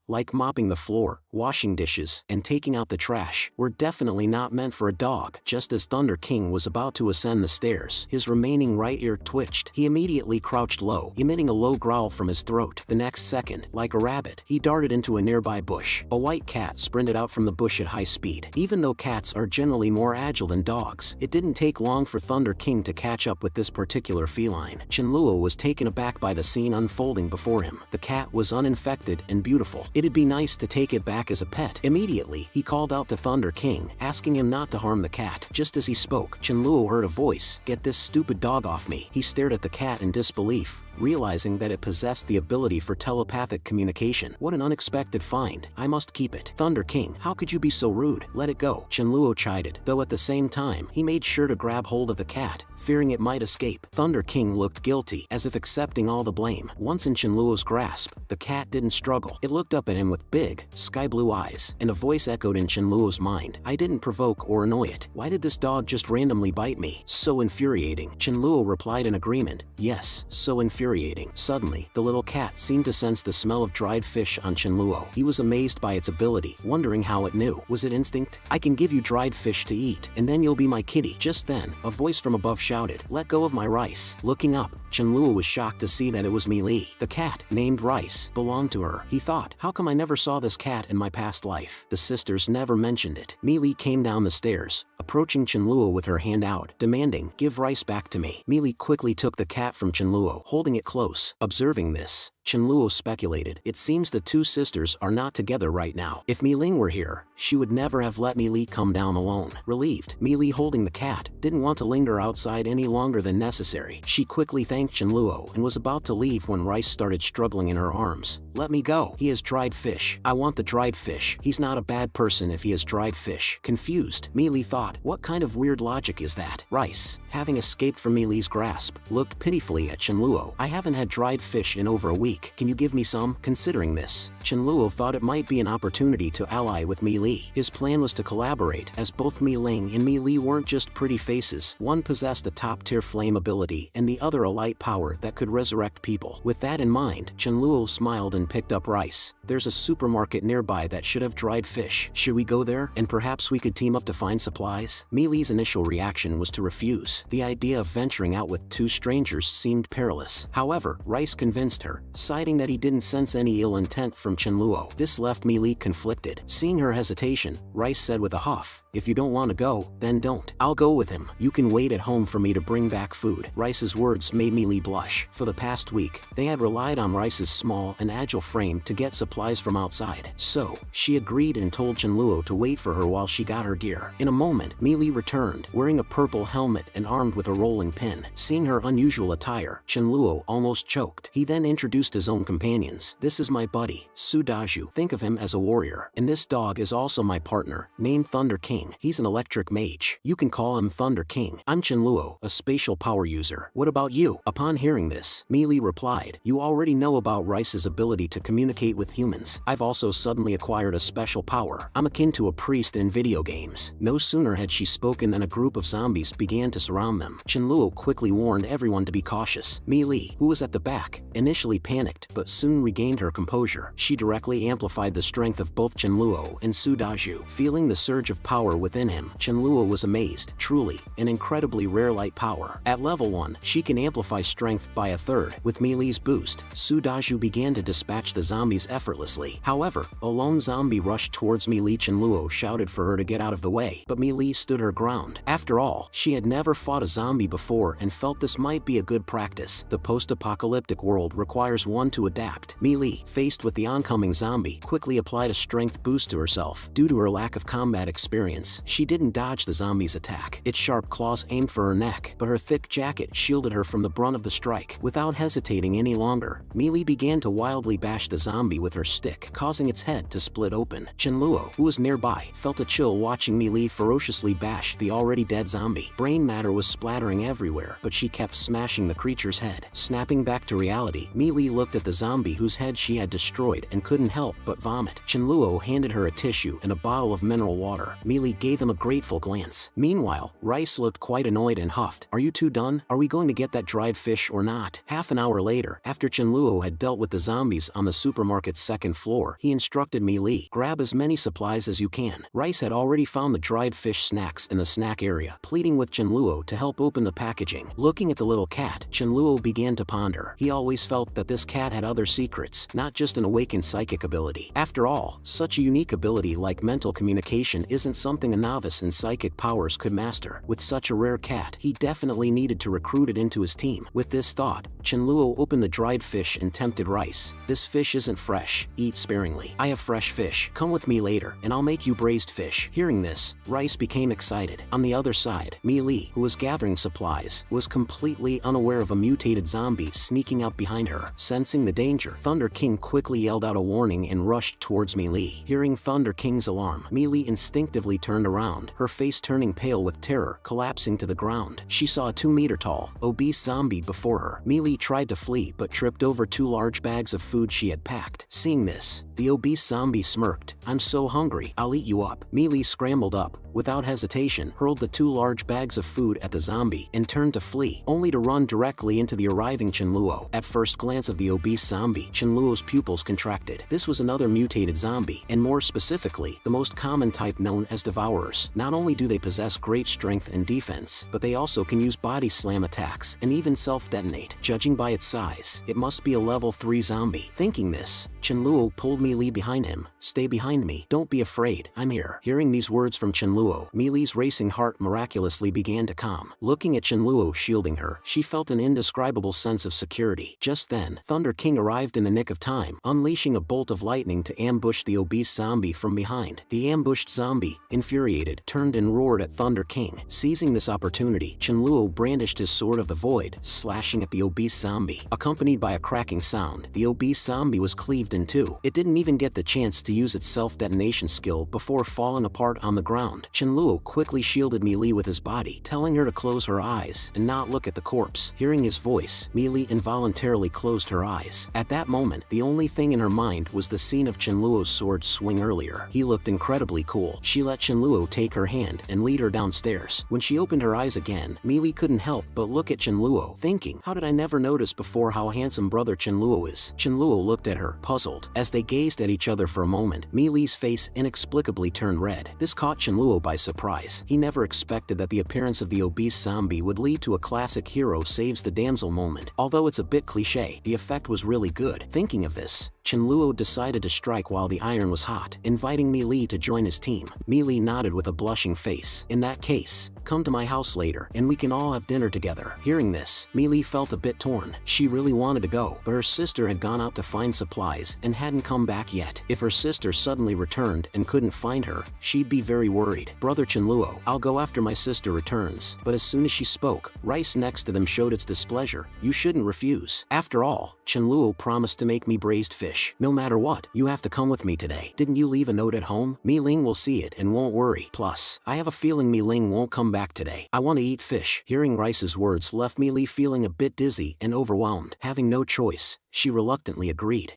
like mopping the floor, washing dishes, and taking out the trash, were definitely not meant for a dog. Just as Thunder King was about to ascend the stairs, his remaining right ear twitched. He immediately crouched low, emitting a low growl from his throat. The next second, like a rabbit, he darted into a nearby bush. A white cat sprinted out from the bush at high speed. Even though cats are generally more agile than dogs, it didn't take long for Thunder King to catch up with this particular feline. Chenluo was taken aback by the scene unfolding before him. The cat was uninfected and beautiful. It'd be nice to take it back as a pet. Immediately, he called out to Thunder King, asking him not to harm the cat. Just as he spoke, Chenluo heard a voice, "Get this stupid dog off me." He stared at the cat in disbelief, realizing that it possessed the ability for telepathic communication. What an unexpected find. I must keep it. Thunder King, how could you be so rude? Let it go. Chenluo chided, though at the same time, he made sure to grab hold of the cat, fearing it might escape. Thunder King looked guilty, as if accepting all the blame. Once in Chenluo's grasp, the cat didn't struggle. It looked up at him with big, sky-blue eyes, and a voice echoed in Chenluo's mind. I didn't provoke or annoy it. Why did this dog just randomly bite me? So infuriating. Chenluo replied in agreement, yes, so infuriating. Suddenly, the little cat seemed to sense the smell of dried fish on Chenluo. He was amazed by its ability, wondering how it knew. Was it instinct? I can give you dried fish to eat, and then you'll be my kitty. Just then, a voice from above shouted, let go of my Rice. Looking up, Chenluo was shocked to see that it was Mi Li. The cat, named Rice, belonged to her. He thought, how come I never saw this cat in my past life? The sisters never mentioned it. Mi Li came down the stairs, approaching Chenluo with her hand out, demanding, give Rice back to me. Mi Li quickly took the cat from Chenluo, holding it close. Observing this, Chenluo speculated, it seems the two sisters are not together right now. If Mi Ling were here, she would never have let Mi Li come down alone. Relieved, Mi Li, holding the cat, didn't want to linger outside any longer than necessary. She quickly thanked Chenluo and was about to leave when Rice started struggling in her arms. Let me go. He has dried fish. I want the dried fish. He's not a bad person if he has dried fish. Confused, Mi Li thought, what kind of weird logic is that? Rice, having escaped from Mi Li's grasp, looked pitifully at Chenluo. I haven't had dried fish in over a week. Can you give me some? Considering this, Chenluo thought it might be an opportunity to ally with Mi Li. His plan was to collaborate, as both Mi Ling and Mi Li weren't just pretty faces. One possessed a top-tier flame ability and the other a light power that could resurrect people. With that in mind, Chenluo smiled and picked up Rice. There's a supermarket nearby that should have dried fish. Should we go there? And perhaps we could team up to find supplies? Mi Li's initial reaction was to refuse. The idea of venturing out with two strangers seemed perilous. However, Rice convinced her, citing that he didn't sense any ill intent from Chenluo. This left Mi Li conflicted. Seeing her hesitation, Rice said with a huff, if you don't want to go, then don't. I'll go with him. You can wait at home for me to bring back food. Rice's words made Mi Li blush. For the past week, they had relied on Rice's small and agile frame to get supplies from outside. So, she agreed and told Chenluo to wait for her while she got her gear. In a moment, Mi Li returned, wearing a purple helmet and armed with a rolling pin. Seeing her unusual attire, Chenluo almost choked. He then introduced introduced his own companions. "This is my buddy, Sudaju. Think of him as a warrior. And this dog is also my partner, named Thunder King. He's an electric mage. You can call him Thunder King. I'm Chenluo, a spatial power user. What about you?" Upon hearing this, Meili replied, "You already know about Rice's ability to communicate with humans. I've also suddenly acquired a special power. I'm akin to a priest in video games." No sooner had she spoken than a group of zombies began to surround them. Chenluo quickly warned everyone to be cautious. Meili, who was at the back, initially panicked but soon regained her composure. She directly amplified the strength of both Chenluo and Sudaju. Feeling the surge of power within him, Chenluo was amazed. Truly, an incredibly rare light power. At level 1, she can amplify strength by a third. With Meili's boost, Sudaju began to dispatch the zombies effortlessly. However, a lone zombie rushed towards Meili. Chenluo shouted for her to get out of the way, but Meili stood her ground. After all, she had never fought a zombie before and felt this might be a good practice. The post-apocalyptic world requires one to adapt. Meili, faced with the oncoming zombie, quickly applied a strength boost to herself. Due to her lack of combat experience, she didn't dodge the zombie's attack. Its sharp claws aimed for her neck, but her thick jacket shielded her from the brunt of the strike. Without hesitating any longer, Meili began to wildly bash the zombie with her stick, causing its head to split open. Chenluo, who was nearby, felt a chill watching Meili ferociously bash the already dead zombie. Brain matter was splattering everywhere, but she kept smashing the creature's head. Snapping back to reality, Meili looked at the zombie whose head she had destroyed and couldn't help but vomit. Chenluo handed her a tissue and a bottle of mineral water. Meili gave him a grateful glance. Meanwhile, Rice looked quite annoyed and huffed. "Are you two done? Are we going to get that dried fish or not?" Half an hour later, after Chenluo had dealt with the zombies on the supermarket's second floor, he instructed Meili, "Grab as many supplies as you can." Rice had already found the dried fish snacks in the snack area, pleading with Chenluo to help open the packaging. Looking at the little cat, Chenluo began to ponder. He always felt that this cat had other secrets, not just an awakened psychic ability. After all, such a unique ability like mental communication isn't something a novice in psychic powers could master. With such a rare cat, he definitely needed to recruit it into his team. With this thought, Chenluo opened the dried fish and tempted Rice. "This fish isn't fresh. Eat sparingly. I have fresh fish. Come with me later, and I'll make you braised fish." Hearing this, Rice became excited. On the other side, Meili, who was gathering supplies, was completely unaware of a mutated zombie sneaking up behind her. Sensing the danger, Thunder King quickly yelled out a warning and rushed towards Meili. Hearing Thunder King's alarm, Meili instinctively turned around, her face turning pale with terror, collapsing to the ground. She saw a 2-meter-tall, obese zombie before her. Meili tried to flee but tripped over 2 large bags of food she had packed. Seeing this, the obese zombie smirked. "I'm so hungry, I'll eat you up." Meili scrambled up, without hesitation, hurled the 2 large bags of food at the zombie and turned to flee, only to run directly into the arriving Chenluo. At first glance of the obese zombie, Chenluo's pupils contracted. This was another mutated zombie, and more specifically, the most common type known as devourers. Not only do they possess great strength and defense, but they also can use body slam attacks and even self-detonate. Judging by its size, it must be a level 3 zombie. Thinking this, Chenluo pulled Meili behind him. "Stay behind me. Don't be afraid. I'm here." Hearing these words from Chenluo, Meili's racing heart miraculously began to calm. Looking at Chenluo shielding her, she felt an indescribable sense of security. Just then, Thunder King arrived in the nick of time, unleashing a bolt of lightning to ambush the obese zombie from behind. The ambushed zombie, infuriated, turned and roared at Thunder King. Seizing this opportunity, Chenluo brandished his sword of the void, slashing at the obese zombie. Accompanied by a cracking sound, the obese zombie was cleaved in two. It didn't even get the chance to use its self-detonation skill before falling apart on the ground. Chenluo quickly shielded Meili with his body, telling her to close her eyes and not look at the corpse. Hearing his voice, Meili involuntarily closed her eyes. At that moment, the only thing in her mind was the scene of Chenluo's sword swing earlier. He looked incredibly cool. She let Chenluo take her hand and lead her downstairs. When she opened her eyes again, Meili couldn't help but look at Chenluo, thinking, how did I never notice before how handsome brother Chenluo is? Chenluo looked at her, puzzled. As they gazed at each other for a moment, Meili's face inexplicably turned red. This caught Chenluo by surprise. He never expected that the appearance of the obese zombie would lead to a classic hero saves the damsel moment. Although it's a bit cliche, the effect was really good. Thinking of this, Chenluo decided to strike while the iron was hot, inviting Mi Li to join his team. Mi Li nodded with a blushing face. In that case, come to my house later, and we can all have dinner together. Hearing this, Mi Li felt a bit torn. She really wanted to go, but her sister had gone out to find supplies and hadn't come back yet. If her sister suddenly returned and couldn't find her, she'd be very worried. Brother Chenluo, I'll go after my sister returns. But as soon as she spoke, rice next to them showed its displeasure. You shouldn't refuse. After all, Chenluo promised to make me braised fish. No matter what, you have to come with me today. Didn't you leave a note at home? Mi Ling will see it and won't worry. Plus, I have a feeling Mi Ling won't come back today. I want to eat fish. Hearing Rice's words left Mi Li feeling a bit dizzy and overwhelmed. Having no choice, she reluctantly agreed.